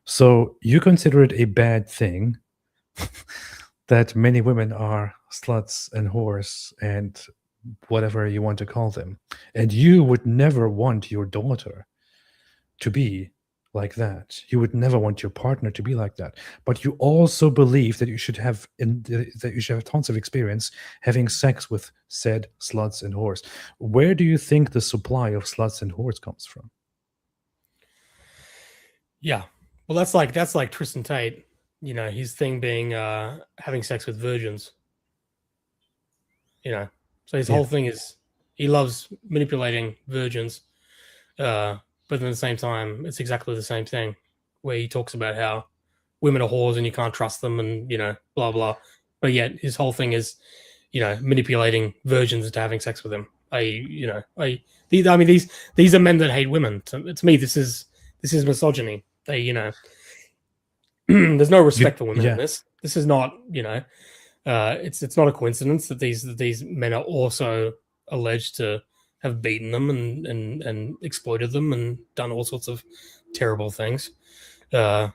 So you consider it a bad thing that many women are sluts and whores and whatever you want to call them. And you would never want your daughter to be like that. You would never want your partner to be like that. But you also believe that you should have tons of experience having sex with said sluts and whores. Where do you think the supply of sluts and whores comes from? Yeah. Well, that's like Tristan Tate, you know, his thing being having sex with virgins. You know, so his whole thing is he loves manipulating virgins, but at the same time, it's exactly the same thing where he talks about how women are whores and you can't trust them, and you know, blah blah. But yet his whole thing is, you know, manipulating virgins into having sex with him. These are men that hate women. To me, this is misogyny. They, you know, there's no respect for women in this. This is not, you know, it's not a coincidence that these men are also alleged to have beaten them and exploited them and done all sorts of terrible things. Yeah,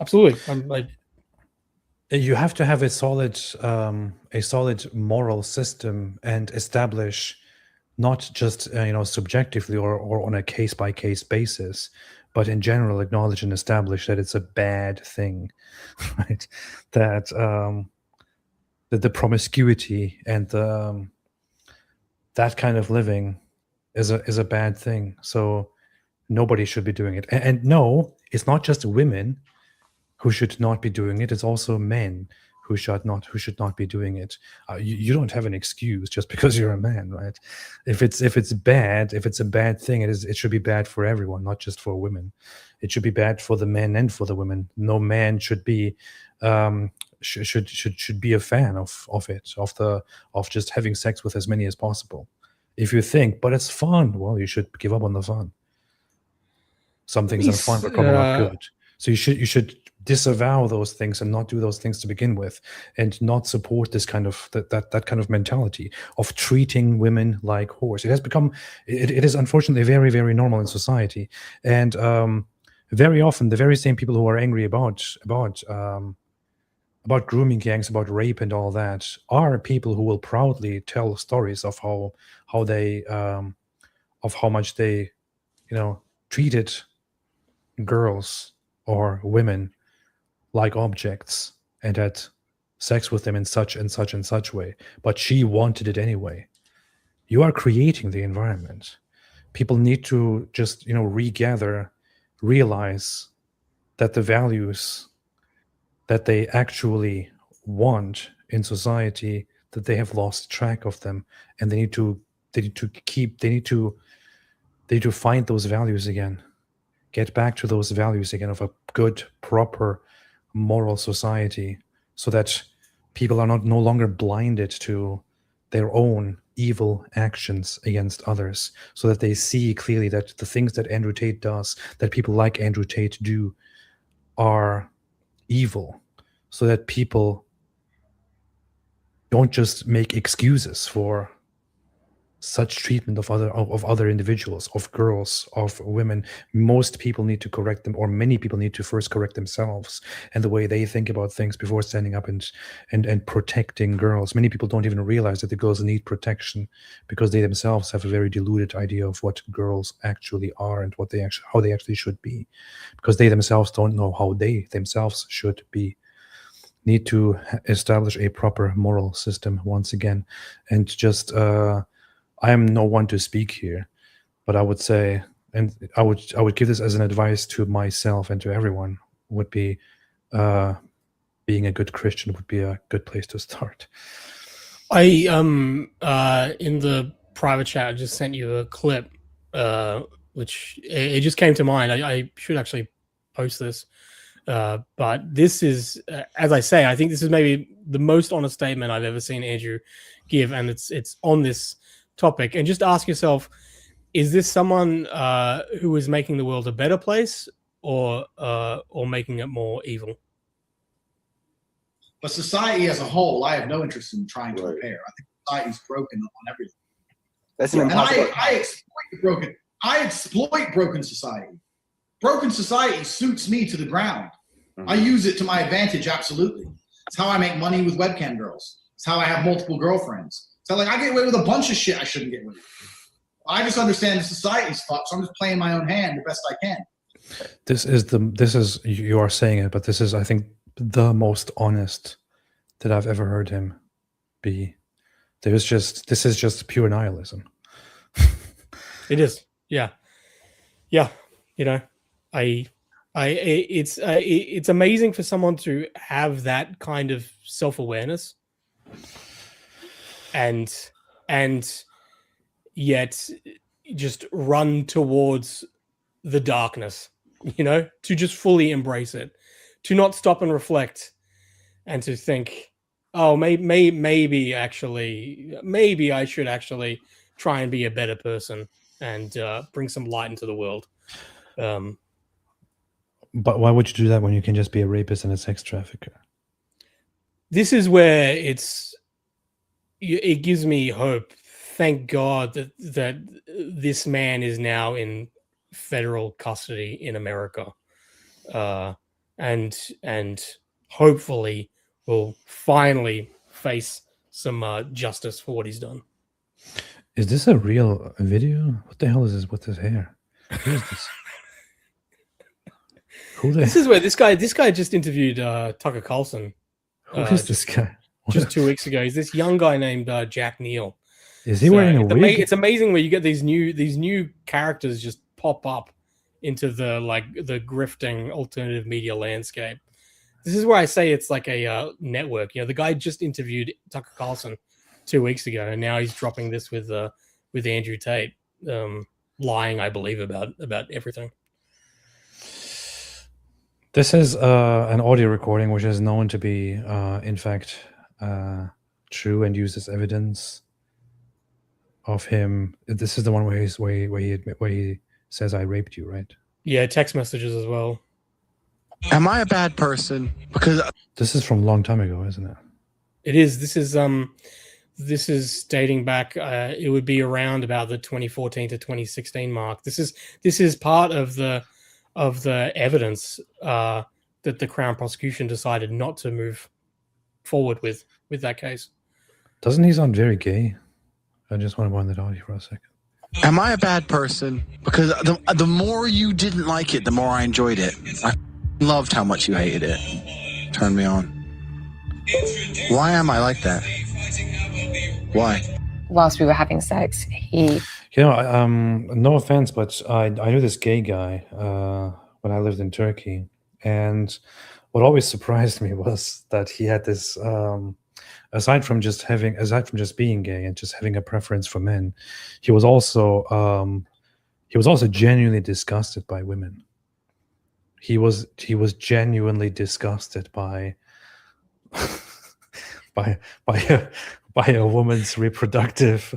absolutely. You have to have a solid moral system and establish not just subjectively or on a case by case basis, but in general acknowledge and establish that it's a bad thing, right? That the promiscuity and that kind of living is a bad thing. So nobody should be doing it. And no, it's not just women who should not be doing it. It's also men who should not be doing it. You don't have an excuse just because you're a man, right? If it's a bad thing, it should be bad for everyone, not just for women. It should be bad for the men and for the women. No man should be should be a fan of just having sex with as many as possible. If you think, but it's fun, well, you should give up on the fun. Some things are fun, but probably not good. So you should disavow those things and not do those things to begin with, and not support this kind of that kind of mentality of treating women like whores. It has become, it is unfortunately very, very normal in society, and very often the very same people who are angry about grooming gangs, about rape and all that, are people who will proudly tell stories of how they of how much they treated girls or women like objects and had sex with them in such and such and such way, but she wanted it anyway. You are creating the environment. People need to just regather, realize that the values that they actually want in society, that they have lost track of them, and they need to find those values again, get back to those values again of a good, proper, moral society, so that people are no longer blinded to their own evil actions against others, so that they see clearly that the things that Andrew Tate does, that people like Andrew Tate do, are evil, so that people don't just make excuses for such treatment of other individuals, of girls, of women. Most people need to correct them, or many people need to first correct themselves and the way they think about things before standing up and protecting girls. Many people don't even realize that the girls need protection because they themselves have a very diluted idea of what girls actually are and how they actually should be, because they themselves don't know how they themselves should be. Need to establish a proper moral system once again, and just I am no one to speak here, but I would say, and I would give this as an advice to myself and to everyone, would be being a good Christian would be a good place to start. I in the private chat I just sent you a clip, which it just came to mind. I should actually post this, but this is, as I say, I think this is maybe the most honest statement I've ever seen Andrew give, and it's on this topic. And just ask yourself, is this someone who is making the world a better place, or making it more evil? But society as a whole, I have no interest in trying to repair. I think society's broken on everything. That's an impossible. I exploit broken society. Broken society suits me to the ground. I use it to my advantage, absolutely. It's how I make money with webcam girls. It's how I have multiple girlfriends. So like I get away with a bunch of shit I shouldn't get away with. I just understand the society's fucked, so I'm just playing my own hand the best I can. This is you are saying it, but this is, I think, the most honest that I've ever heard him be. This is just pure nihilism. It is, yeah. You know, it's amazing for someone to have that kind of self-awareness, and yet just run towards the darkness. You know, to just fully embrace it, to not stop and reflect, and to think, oh, maybe I should actually try and be a better person and bring some light into the world. But why would you do that when you can just be a rapist and a sex trafficker? This is where it gives me hope. Thank God that this man is now in federal custody in America, and hopefully will finally face some justice for what he's done. Is this a real video? What the hell is this with his hair? Who is this? This is where this guy just interviewed Tucker Carlson. Who is this guy? Just 2 weeks ago. He's this young guy named Jack Neal. Is he wearing a wig? It's amazing where you get these new characters just pop up into the grifting alternative media landscape. This is where I say it's like a network. You know, the guy just interviewed Tucker Carlson 2 weeks ago, and now he's dropping this with Andrew Tate, lying, I believe, about everything. This is an audio recording which is known to be, in fact, true and used as evidence of him. This is the one where he says, "I raped you," right? Yeah, text messages as well. Am I a bad person? Because this is from a long time ago, isn't it? It is. This is dating back. It would be around about the 2014 to 2016 mark. This is part of the evidence that the Crown prosecution decided not to move forward with that case. Doesn't he sound very gay? I just want to wind that audio for a second. am I a bad person? Because the more you didn't like it, the more I enjoyed it. I loved how much you hated it. Turned me on. Why am I like that? Why? Whilst we were having sex, he... You know, no offense, but I knew this gay guy when I lived in Turkey. And what always surprised me was that he had this, aside from just being gay and just having a preference for men, he was also genuinely disgusted by women. He was genuinely disgusted by a woman's reproductive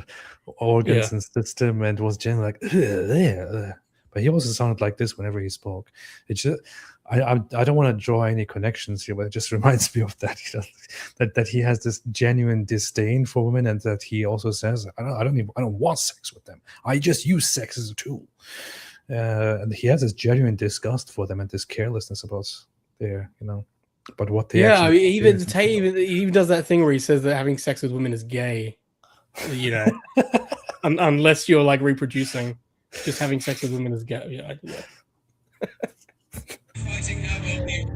organs and system, and was generally like, ugh. But he also sounded like this whenever he spoke. It's just, I don't want to draw any connections here, but it just reminds me of that, you know, that he has this genuine disdain for women, and that he also says, I don't want sex with them. I just use sex as a tool. And he has this genuine disgust for them and this carelessness about their, you know, but what they I mean, even Tate even does that thing where he says that having sex with women is gay, you know, unless you're like reproducing. Just having sex with women is gay.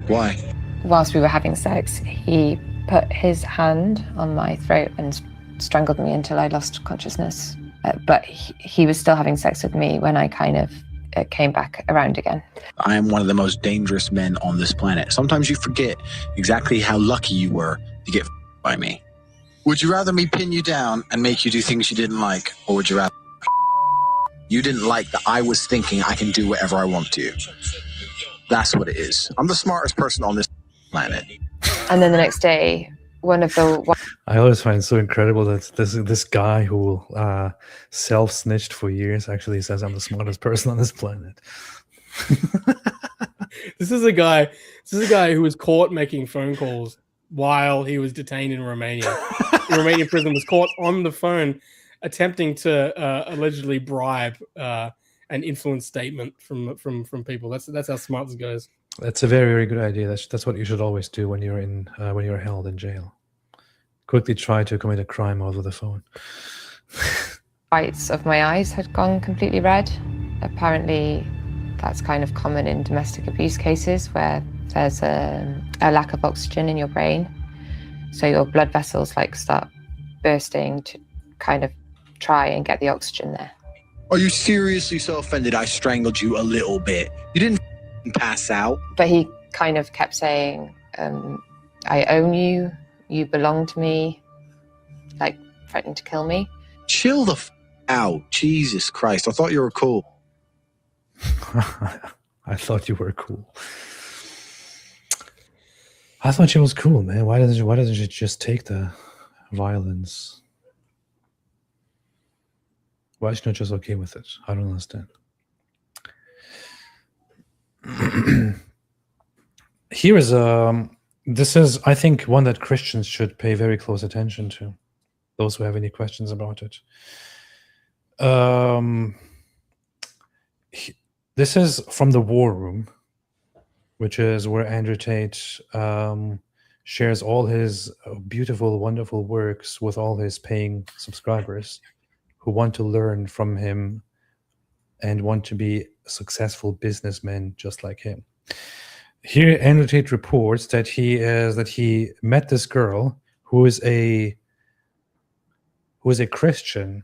Why? Whilst we were having sex, he put his hand on my throat and strangled me until I lost consciousness. But he was still having sex with me when I kind of came back around again. I am one of the most dangerous men on this planet. Sometimes you forget exactly how lucky you were to get by me. Would you rather me pin you down and make you do things you didn't like, or would you rather you didn't like that I was thinking I can do whatever I want to? That's what it is. I'm the smartest person on this planet. And then the next day, I always find it so incredible that this guy who self-snitched for years actually says I'm the smartest person on this planet. This is a guy who was caught making phone calls while he was detained in Romania. The Romanian prison was caught on the phone attempting to allegedly bribe an influence statement from people. That's how smart this goes. That's a very, very good idea. That's what you should always do when you're held in jail. Quickly try to commit a crime over the phone. Whites of my eyes had gone completely red. Apparently, that's kind of common in domestic abuse cases where there's a lack of oxygen in your brain. So your blood vessels like start bursting to kind of try and get the oxygen there. Are you seriously so offended I strangled you a little bit? You didn't pass out. But he kind of kept saying, I own you, you belong to me, like threatening to kill me. Chill the out. Jesus Christ. I thought you were cool. I thought you were cool. I thought she was cool, man. Why doesn't she just take the violence? Why is she not just okay with it? I don't understand. Here is this is, I think, one that Christians should pay very close attention to. Those who have any questions about it. This is from the War Room, which is where Andrew Tate shares all his beautiful, wonderful works with all his paying subscribers who want to learn from him and want to be successful businessmen just like him. Here, Andrew Tate reports that he met this girl who is a Christian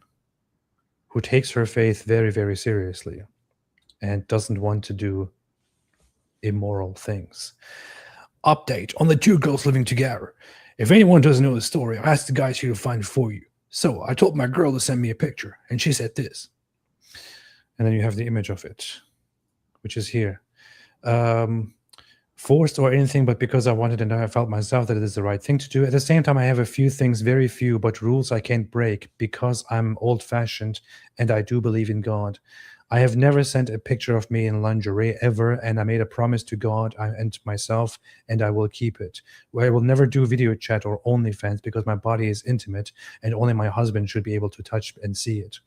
who takes her faith very, very seriously and doesn't want to do immoral things. Update on the two girls living together. If anyone doesn't know the story, I asked the guys here to find it for you. So I told my girl to send me a picture, and she said this. And then you have the image of it, which is here. Forced or anything, but because I wanted and I felt myself that it is the right thing to do. At the same time, I have a few things, very few, but rules I can't break because I'm old-fashioned and I do believe in God. I have never sent a picture of me in lingerie ever, and I made a promise to God and myself, and I will keep it. I will never do video chat or OnlyFans because my body is intimate, and only my husband should be able to touch and see it.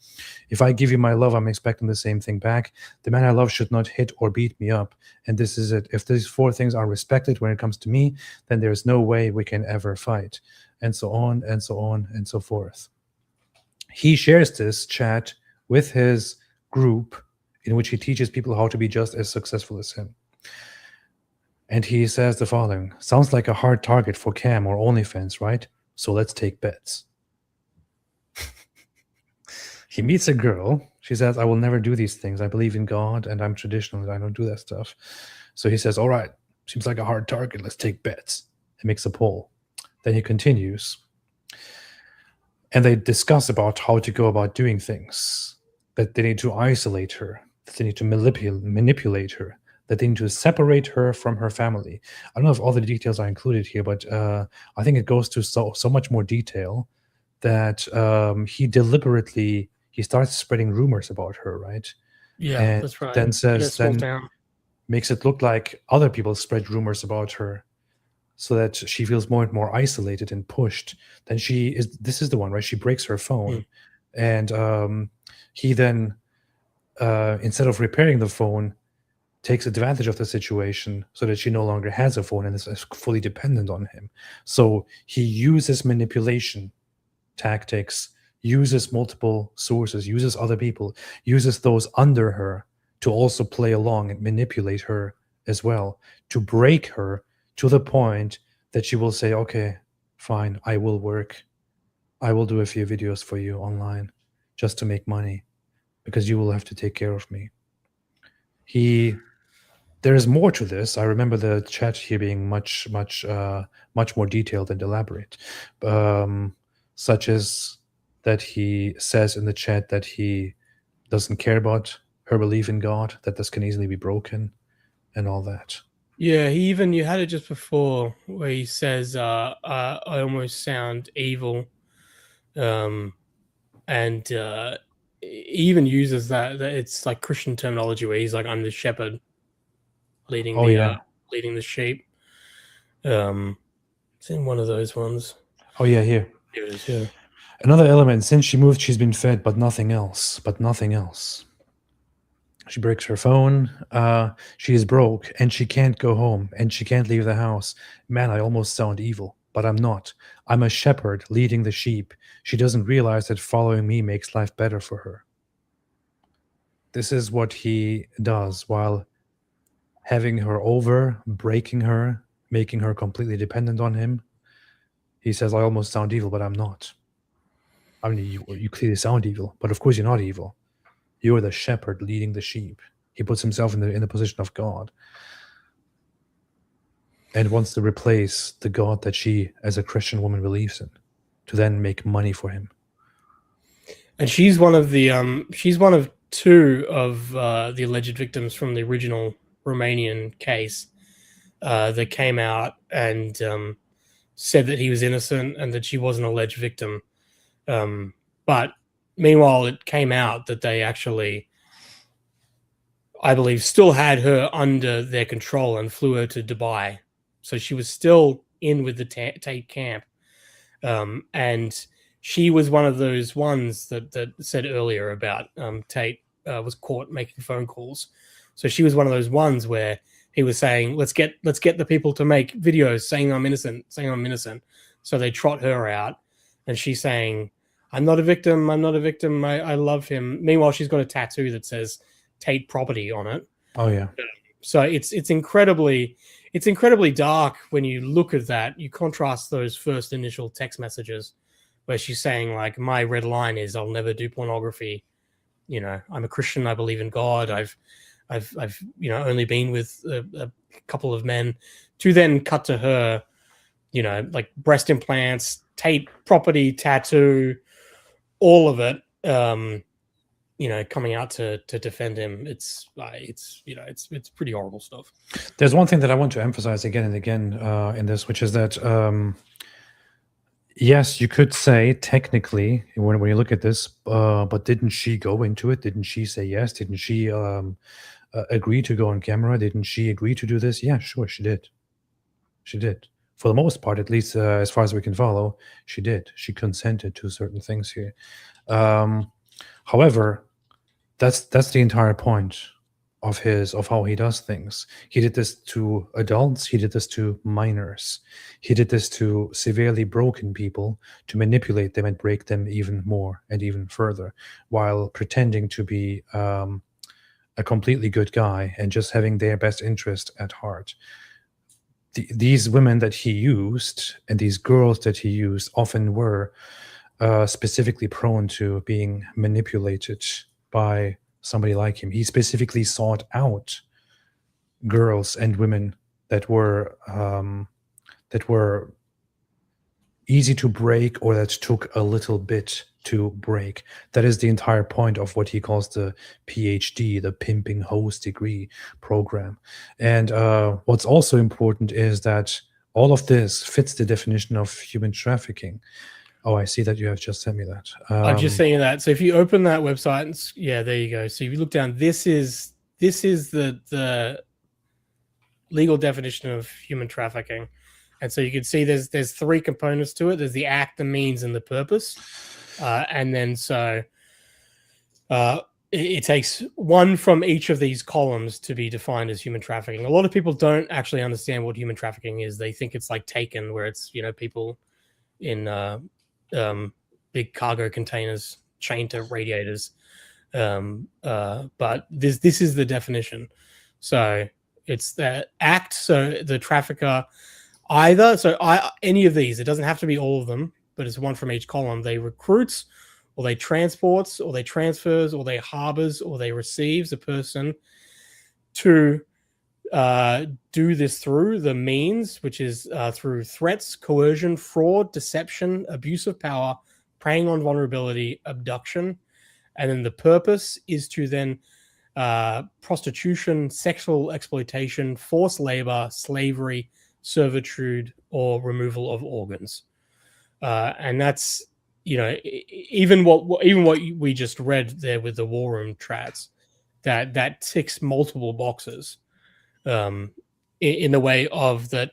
If I give you my love, I'm expecting the same thing back. The man I love should not hit or beat me up, and this is it. If these four things are respected when it comes to me, then there's no way we can ever fight, and so on, and so on, and so forth. He shares this chat with his group in which he teaches people how to be just as successful as him. And he says the following: sounds like a hard target for Cam or OnlyFans, right? So let's take bets. He meets a girl. She says, I will never do these things. I believe in God and I'm traditional and I don't do that stuff. So he says, all right, seems like a hard target. Let's take bets. He makes a poll. Then he continues. And they discuss about how to go about doing things. That they need to isolate her, that they need to manipulate her, that they need to separate her from her family. I don't know if all the details are included here, but I think it goes to so much more detail that he starts spreading rumors about her, right? Yeah, and that's right. Then makes it look like other people spread rumors about her, so that she feels more and more isolated and pushed. Then this is the one, right? She breaks her phone, and he then, instead of repairing the phone, takes advantage of the situation so that she no longer has a phone and is fully dependent on him. So he uses manipulation tactics, uses multiple sources, uses other people, uses those under her to also play along and manipulate her as well, to break her to the point that she will say, okay, fine, I will work. I will do a few videos for you online just to make money because you will have to take care of me. There is more to this. I remember the chat here being much more detailed and elaborate, such as that he says in the chat that he doesn't care about her belief in God, that this can easily be broken and all that. Yeah, you had it just before where he says, I almost sound evil. And he even uses that it's like Christian terminology where he's like, I'm the shepherd leading the sheep. It's in one of those ones. Oh yeah, here. Here it is. Yeah. Another element, since she moved, she's been fed, but nothing else. But nothing else. She breaks her phone. She is broke, and she can't go home, and she can't leave the house. Man, I almost sound evil, but I'm not. I'm a shepherd leading the sheep. She doesn't realize that following me makes life better for her. This is what he does while having her over, breaking her, making her completely dependent on him. He says, I almost sound evil, but I'm not. I mean, you clearly sound evil, but of course you're not evil. You're the shepherd leading the sheep. He puts himself in the position of God and wants to replace the God that she, as a Christian woman, believes in, to then make money for him. And she's one of the she's one of two of the alleged victims from the original Romanian case that came out and said that he was innocent and that she was an alleged victim. But meanwhile, it came out that they actually, I believe, still had her under their control and flew her to Dubai. So she was still in with the Tate camp. And she was one of those ones that said earlier about Tate was caught making phone calls. So she was one of those ones where he was saying, let's get the people to make videos saying I'm innocent. So they trot her out, and she's saying, I'm not a victim. I love him. Meanwhile, she's got a tattoo that says Tate property on it. Oh yeah. So it's incredibly dark when you look at that. You contrast those first initial text messages where she's saying, like, my red line is I'll never do pornography. You know, I'm a Christian. I believe in God. I've only been with a couple of men, to then cut to her, like breast implants, Tate property, tattoo, all of it, coming out to defend him. It's pretty horrible stuff. There's one thing that I want to emphasize again and again in this, which is that yes, you could say technically when you look at this, but didn't she go into it? Didn't she say yes? Didn't she agree to go on camera? Didn't she agree to do this? Yeah, sure, she did. She did. For the most part, at least as far as we can follow, she did. She consented to certain things here. However, that's the entire point of how he does things. He did this to adults. He did this to minors. He did this to severely broken people to manipulate them and break them even more and even further, while pretending to be a completely good guy and just having their best interest at heart. These women that he used and these girls that he used often were specifically prone to being manipulated by somebody like him. He specifically sought out girls and women that were easy to break or that took a little bit to break. That is the entire point of what he calls the PhD, the Pimping Hose Degree program. And what's also important is that all of this fits the definition of human trafficking. Oh, I see that you have just sent me that. I'm just saying that. So if you open that website, and there you go. So if you look down, this is the legal definition of human trafficking. And so you can see there's three components to it. There's the act, the means, and the purpose. And then it takes one from each of these columns to be defined as human trafficking. A lot of people don't actually understand what human trafficking is. They think it's like Taken, where it's people in big cargo containers chained to radiators. But this is the definition. So it's the act. So the trafficker any of these. It doesn't have to be all of them, but it's one from each column. They recruits, or they transports, or they transfers, or they harbors, or they receives a person to do this through the means, which is through threats, coercion, fraud, deception, abuse of power, preying on vulnerability, abduction. And then the purpose is to then prostitution, sexual exploitation, forced labor, slavery, servitude, or removal of organs. And that's, even what we just read there with the war room trats, that ticks multiple boxes in the way of that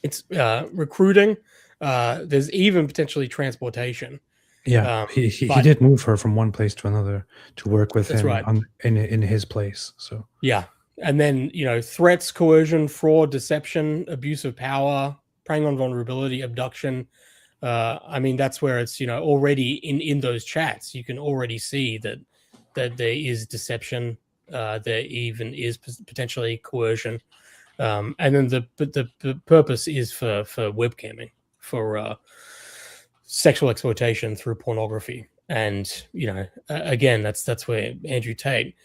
It's recruiting. There's even potentially transportation. Yeah, he but- did move her from one place to another to work with That's him right. in his place. So Yeah. And then, threats, coercion, fraud, deception, abuse of power, preying on vulnerability, abduction. That's where it's, already in those chats, you can already see that there is deception. There even is potentially coercion. And then the purpose is for webcamming, for sexual exploitation through pornography. And, again, that's where Andrew Tate,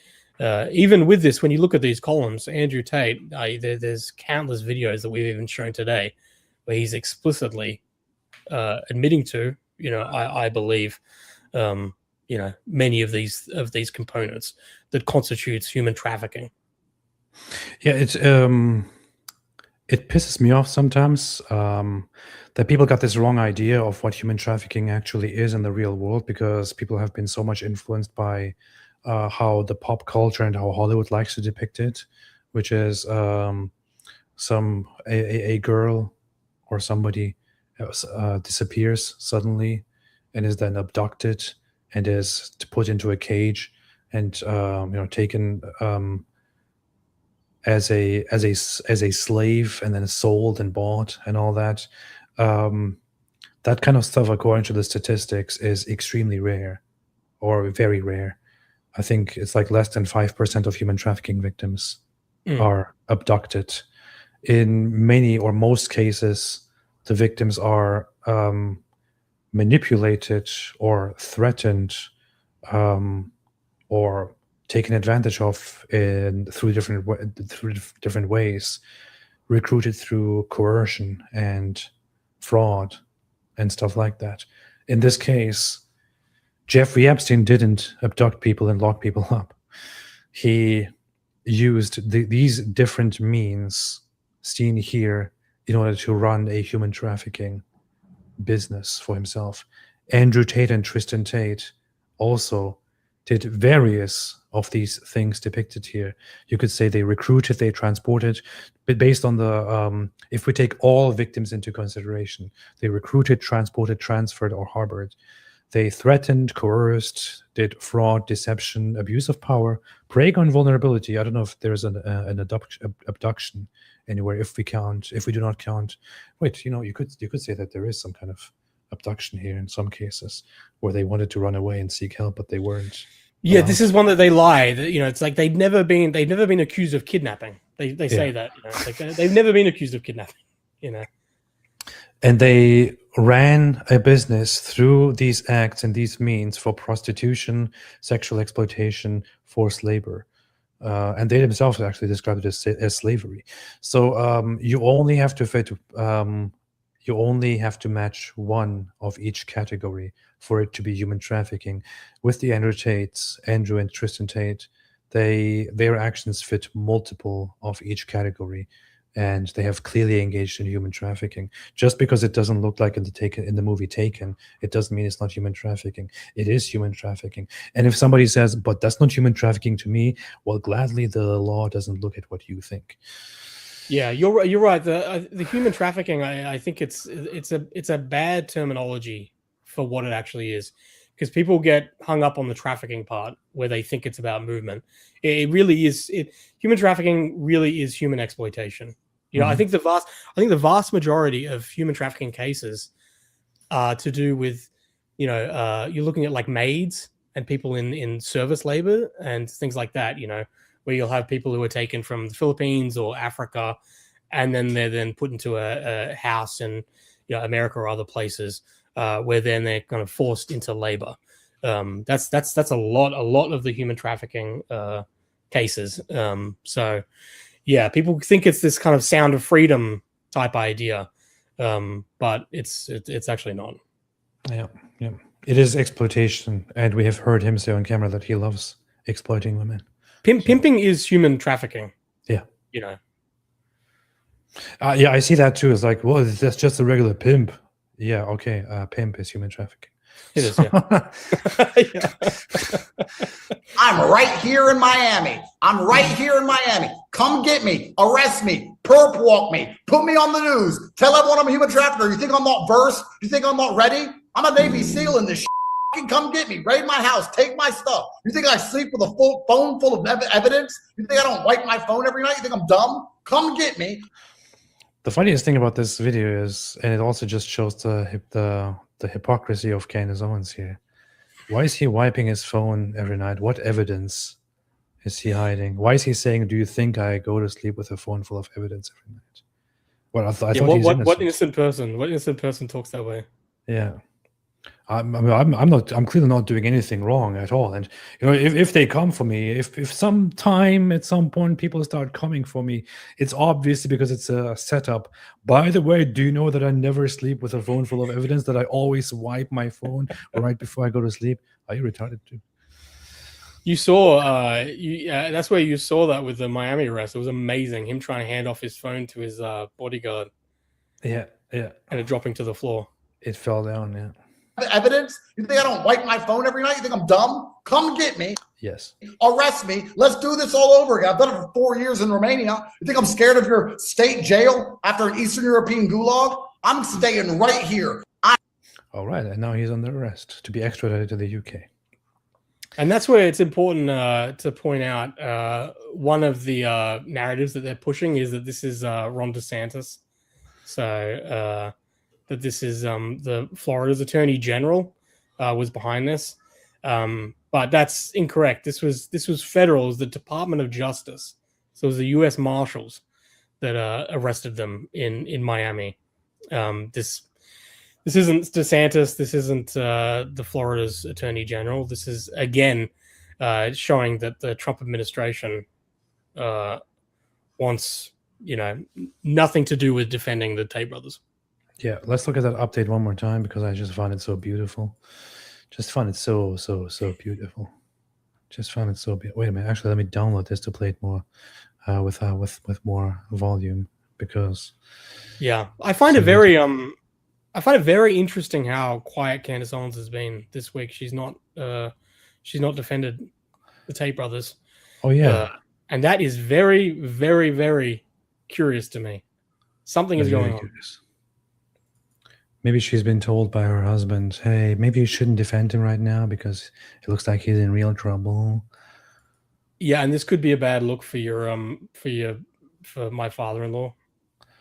even with this, when you look at these columns, Andrew Tate, there's countless videos that we've even shown today where he's explicitly admitting to, I believe, many of these components that constitutes human trafficking. yeah, it pisses me off sometimes that people got this wrong idea of what human trafficking actually is in the real world, because people have been so much influenced by how the pop culture and how Hollywood likes to depict it, which is a girl or somebody disappears suddenly and is then abducted and is put into a cage and taken as a slave and then sold and bought and all that. That kind of stuff, according to the statistics, is extremely rare or very rare. I think it's like less than 5% of human trafficking victims are abducted. In many or most cases, the victims are manipulated or threatened or taken advantage of through different ways, recruited through coercion and fraud and stuff like that. In this case, Jeffrey Epstein didn't abduct people and lock people up. He used these different means seen here in order to run a human trafficking business for himself. Andrew Tate and Tristan Tate also did various of these things depicted here. You could say they recruited, they transported, but based on the, if we take all victims into consideration, they recruited, transported, transferred, or harbored. They threatened, coerced, did fraud, deception, abuse of power, preying on vulnerability. I don't know if there's an abduction anywhere. If we do not count, wait, you could say that there is some kind of abduction here in some cases where they wanted to run away and seek help, but they weren't. Yeah, this is one that they lie. That, it's like they've never been accused of kidnapping. They say that, it's like they've never been accused of kidnapping. And they ran a business through these acts and these means for prostitution, sexual exploitation, forced labor. And they themselves actually described it as slavery. So you only have to match one of each category for it to be human trafficking. With the Andrew and Tristan Tate, their actions fit multiple of each category, and they have clearly engaged in human trafficking. Just because it doesn't look like in the movie Taken, it doesn't mean it's not human trafficking. It is human trafficking. And if somebody says, but that's not human trafficking to me, well, gladly the law doesn't look at what you think. Yeah, you're right. The human trafficking, I think it's a bad terminology for what it actually is, because people get hung up on the trafficking part where they think it's about movement. It really is. Human trafficking really is human exploitation. I think the vast majority of human trafficking cases are to do with, you're looking at like maids and people in service labor and things like that. Where you'll have people who are taken from the Philippines or Africa, and then they're then put into a house in America or other places, where then they're kind of forced into labor. That's a lot of the human trafficking cases. So yeah, people think it's this kind of sound of freedom type idea, but it's actually not. Yeah. It is exploitation, and we have heard him say on camera that he loves exploiting women. Pimping is human trafficking. Yeah. Yeah, I see that too. It's like, well, that's just a regular pimp. Yeah, okay. Pimp is human trafficking. It is, yeah. I'm right here in Miami. I'm right here in Miami. Come get me, arrest me, perp walk me, put me on the news, tell everyone I'm a human trafficker. You think I'm not versed? You think I'm not ready? I'm a Navy SEAL in this shit. Come get me, raid my house, take my stuff. You think I sleep with a full phone full of evidence? You think I don't wipe my phone every night? You think I'm dumb? Come get me. The funniest thing about this video is, and it also just shows the hypocrisy of Candace Owens here. Why is he wiping his phone every night? What evidence is he hiding? Why is he saying, "Do you think I go to sleep with a phone full of evidence every night?" Well, I thought he's innocent. What innocent person? What innocent person talks that way? Yeah. I'm clearly not doing anything wrong at all. And you know, if they come for me, if sometime at some point people start coming for me, it's obviously because it's a setup. By the way, do you know that I never sleep with a phone full of evidence? That I always wipe my phone right before I go to sleep? Are you retarded too? You saw, that's where you saw that with the Miami arrest. It was amazing. Him trying to hand off his phone to his bodyguard. Yeah. And it dropping to the floor. It fell down. Yeah. Evidence? You think I don't wipe my phone every night? You think I'm dumb? Come get me. Yes. Arrest me. Let's do this all over again. I've done it for 4 years in Romania. You think I'm scared of your state jail after an Eastern European gulag? I'm staying right here. All right. And now he's under arrest to be extradited to the UK. And that's where it's important to point out one of the narratives that they're pushing is that this is Ron DeSantis. So that this is the Florida's Attorney General was behind this, but that's incorrect. This was federal, it was the Department of Justice, so it was the U.S. Marshals that arrested them in Miami. This isn't DeSantis. This isn't the Florida's Attorney General. This is again showing that the Trump administration wants nothing to do with defending the Tate brothers. Yeah, let's look at that update one more time because I just found it so beautiful. Just found it so beautiful. Just found it so beautiful. Wait a minute. Actually, let me download this to play it more with more volume because. Yeah, I find it very interesting how quiet Candace Owens has been this week. She's not defended the Tate brothers. Oh yeah, and that is very, very, very curious to me. Something is going on. Curious. Maybe she's been told by her husband, "Hey, maybe you shouldn't defend him right now because it looks like he's in real trouble." Yeah, and this could be a bad look for for my father-in-law,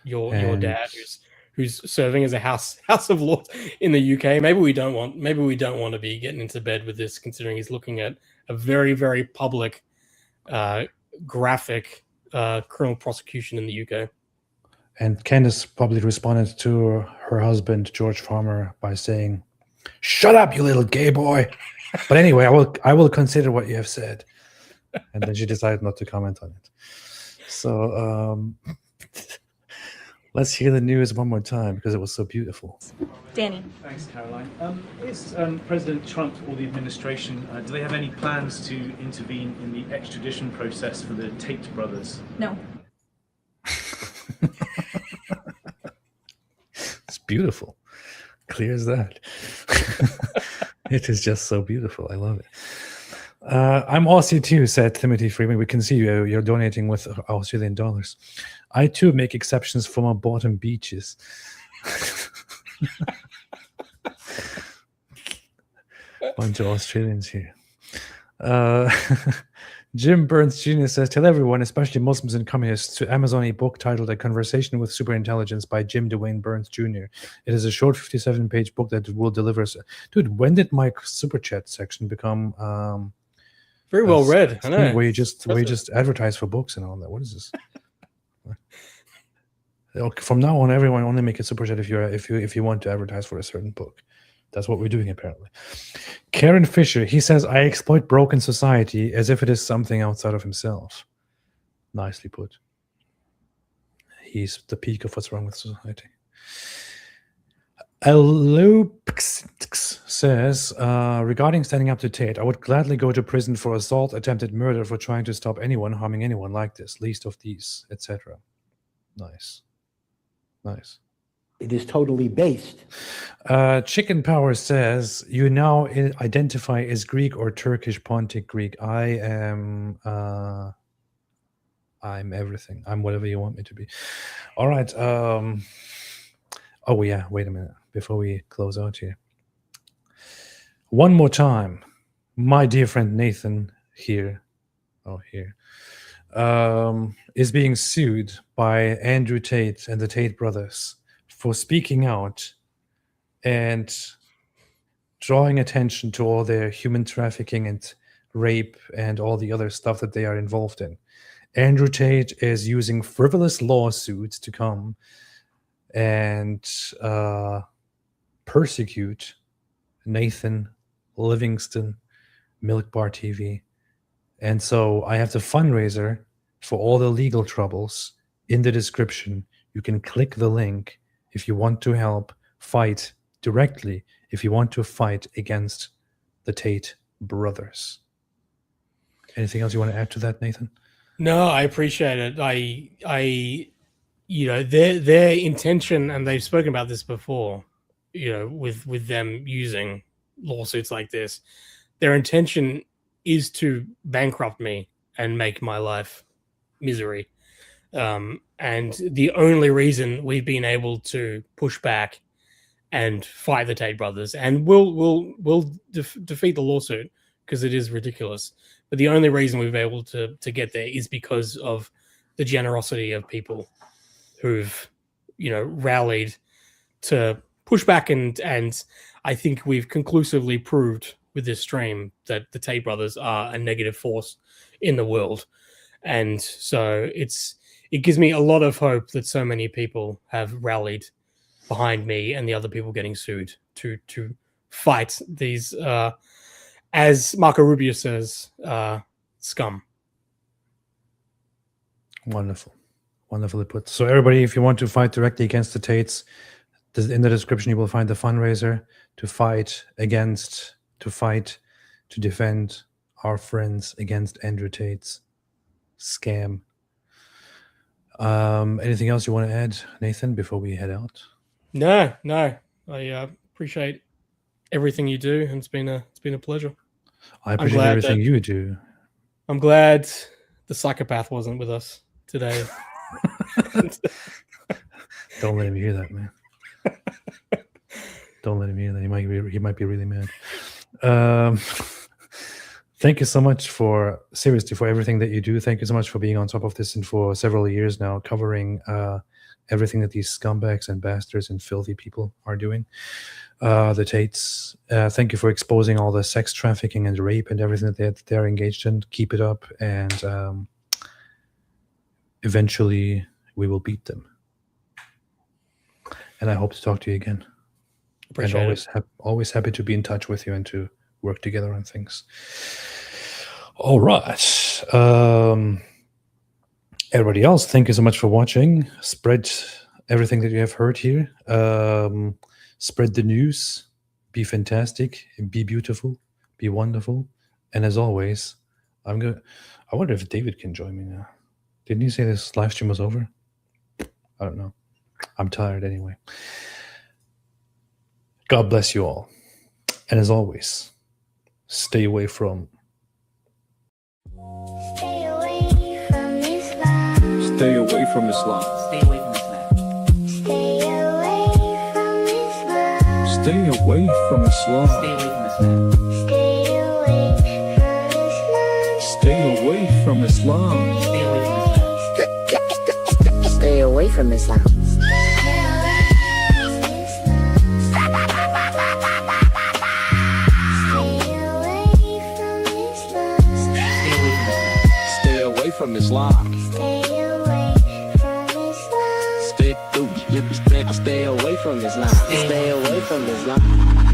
your dad, who's serving as a House of Lords in the UK. Maybe we don't want to be getting into bed with this, considering he's looking at a very, very public, graphic criminal prosecution in the UK. And Candace probably responded to her husband, George Farmer, by saying, "Shut up, you little gay boy." But anyway, I will consider what you have said. And then she decided not to comment on it. So let's hear the news one more time because it was so beautiful. Danny. Thanks, Caroline. Is President Trump or the administration, do they have any plans to intervene in the extradition process for the Tate brothers? No. It's beautiful. Clear as that. It is just so beautiful. I love it. I'm Aussie too, said Timothy Freeman. We can see you're donating with Australian dollars. I too make exceptions for my bottom beaches. Bunch of Australians here. Jim Burns Jr. says, tell everyone, especially Muslims and communists, to Amazon a book titled A Conversation with Superintelligence by Jim Dwayne Burns Jr. It is a short 57-page book that will deliver... Dude, when did my super chat section become... very well read, I know. Where you just advertise for books and all that. What is this? From now on, everyone only make a super chat if you want to advertise for a certain book. That's what we're doing, apparently. Karen Fisher, he says, I exploit broken society as if it is something outside of himself. Nicely put. He's the peak of what's wrong with society. Elopx says, regarding standing up to Tate, I would gladly go to prison for assault, attempted murder, for trying to stop anyone harming anyone like this, least of these, etc. Nice. Nice. It is totally based. Chicken Power says, you now identify as Greek or Turkish Pontic Greek. I'm everything. I'm whatever you want me to be. All right. Oh, yeah. Wait a minute. Before we close out here. One more time. My dear friend Nathan here. Oh, here. Is being sued by Andrew Tate and the Tate brothers for speaking out and drawing attention to all their human trafficking and rape and all the other stuff that they are involved in. Andrew Tate is using frivolous lawsuits to come and persecute Nathan, Livingston, MilkbarTV. And so I have the fundraiser for all the legal troubles in the description. You can click the link if you want to help fight directly, if you want to fight against the Tate brothers. Anything else you want to add to that, Nathan? No, I appreciate it. I you know, their intention, and they've spoken about this before, you know, with them using lawsuits like this, their intention is to bankrupt me and make my life misery. And the only reason we've been able to push back and fight the Tate brothers, and we'll defeat the lawsuit because it is ridiculous. But the only reason we've been able to get there is because of the generosity of people who've, you know, rallied to push back, and I think we've conclusively proved with this stream that the Tate brothers are a negative force in the world. And so it gives me a lot of hope that so many people have rallied behind me and the other people getting sued to fight these, as Marco Rubio says, scum. Wonderful. Wonderfully put. So everybody, if you want to fight directly against the Tates, in the description you will find the fundraiser to fight against, to defend our friends against Andrew Tate's scam. Anything else you want to add, Nathan, before we head out? No. I appreciate everything you do, and it's been a pleasure. I appreciate everything you do. I'm glad the psychopath wasn't with us today. Don't let him hear that, man. Don't let him hear that. He might be really mad. Thank you so much for everything that you do. Thank you so much for being on top of this and for several years now covering everything that these scumbags and bastards and filthy people are doing. The Tates, thank you for exposing all the sex trafficking and rape and everything that they're engaged in. Keep it up, and eventually we will beat them. And I hope to talk to you again. Appreciate and always happy to be in touch with you and to work together on things. All right. Everybody else, thank you so much for watching. Spread everything that you have heard here. Spread the news. Be fantastic. Be beautiful. Be wonderful. And as always, I wonder if David can join me now. Didn't he say this live stream was over? I don't know. I'm tired anyway. God bless you all. And as always, stay away from... Stay away from Islam. Stay away from Islam. Stay away from Islam. Stay away from Islam. Stay away from Islam. Stay away from Islam. Stay away from Islam. Stay away from Islam. Stay away from Islam. Stay away from Islam. Stay away from Islam.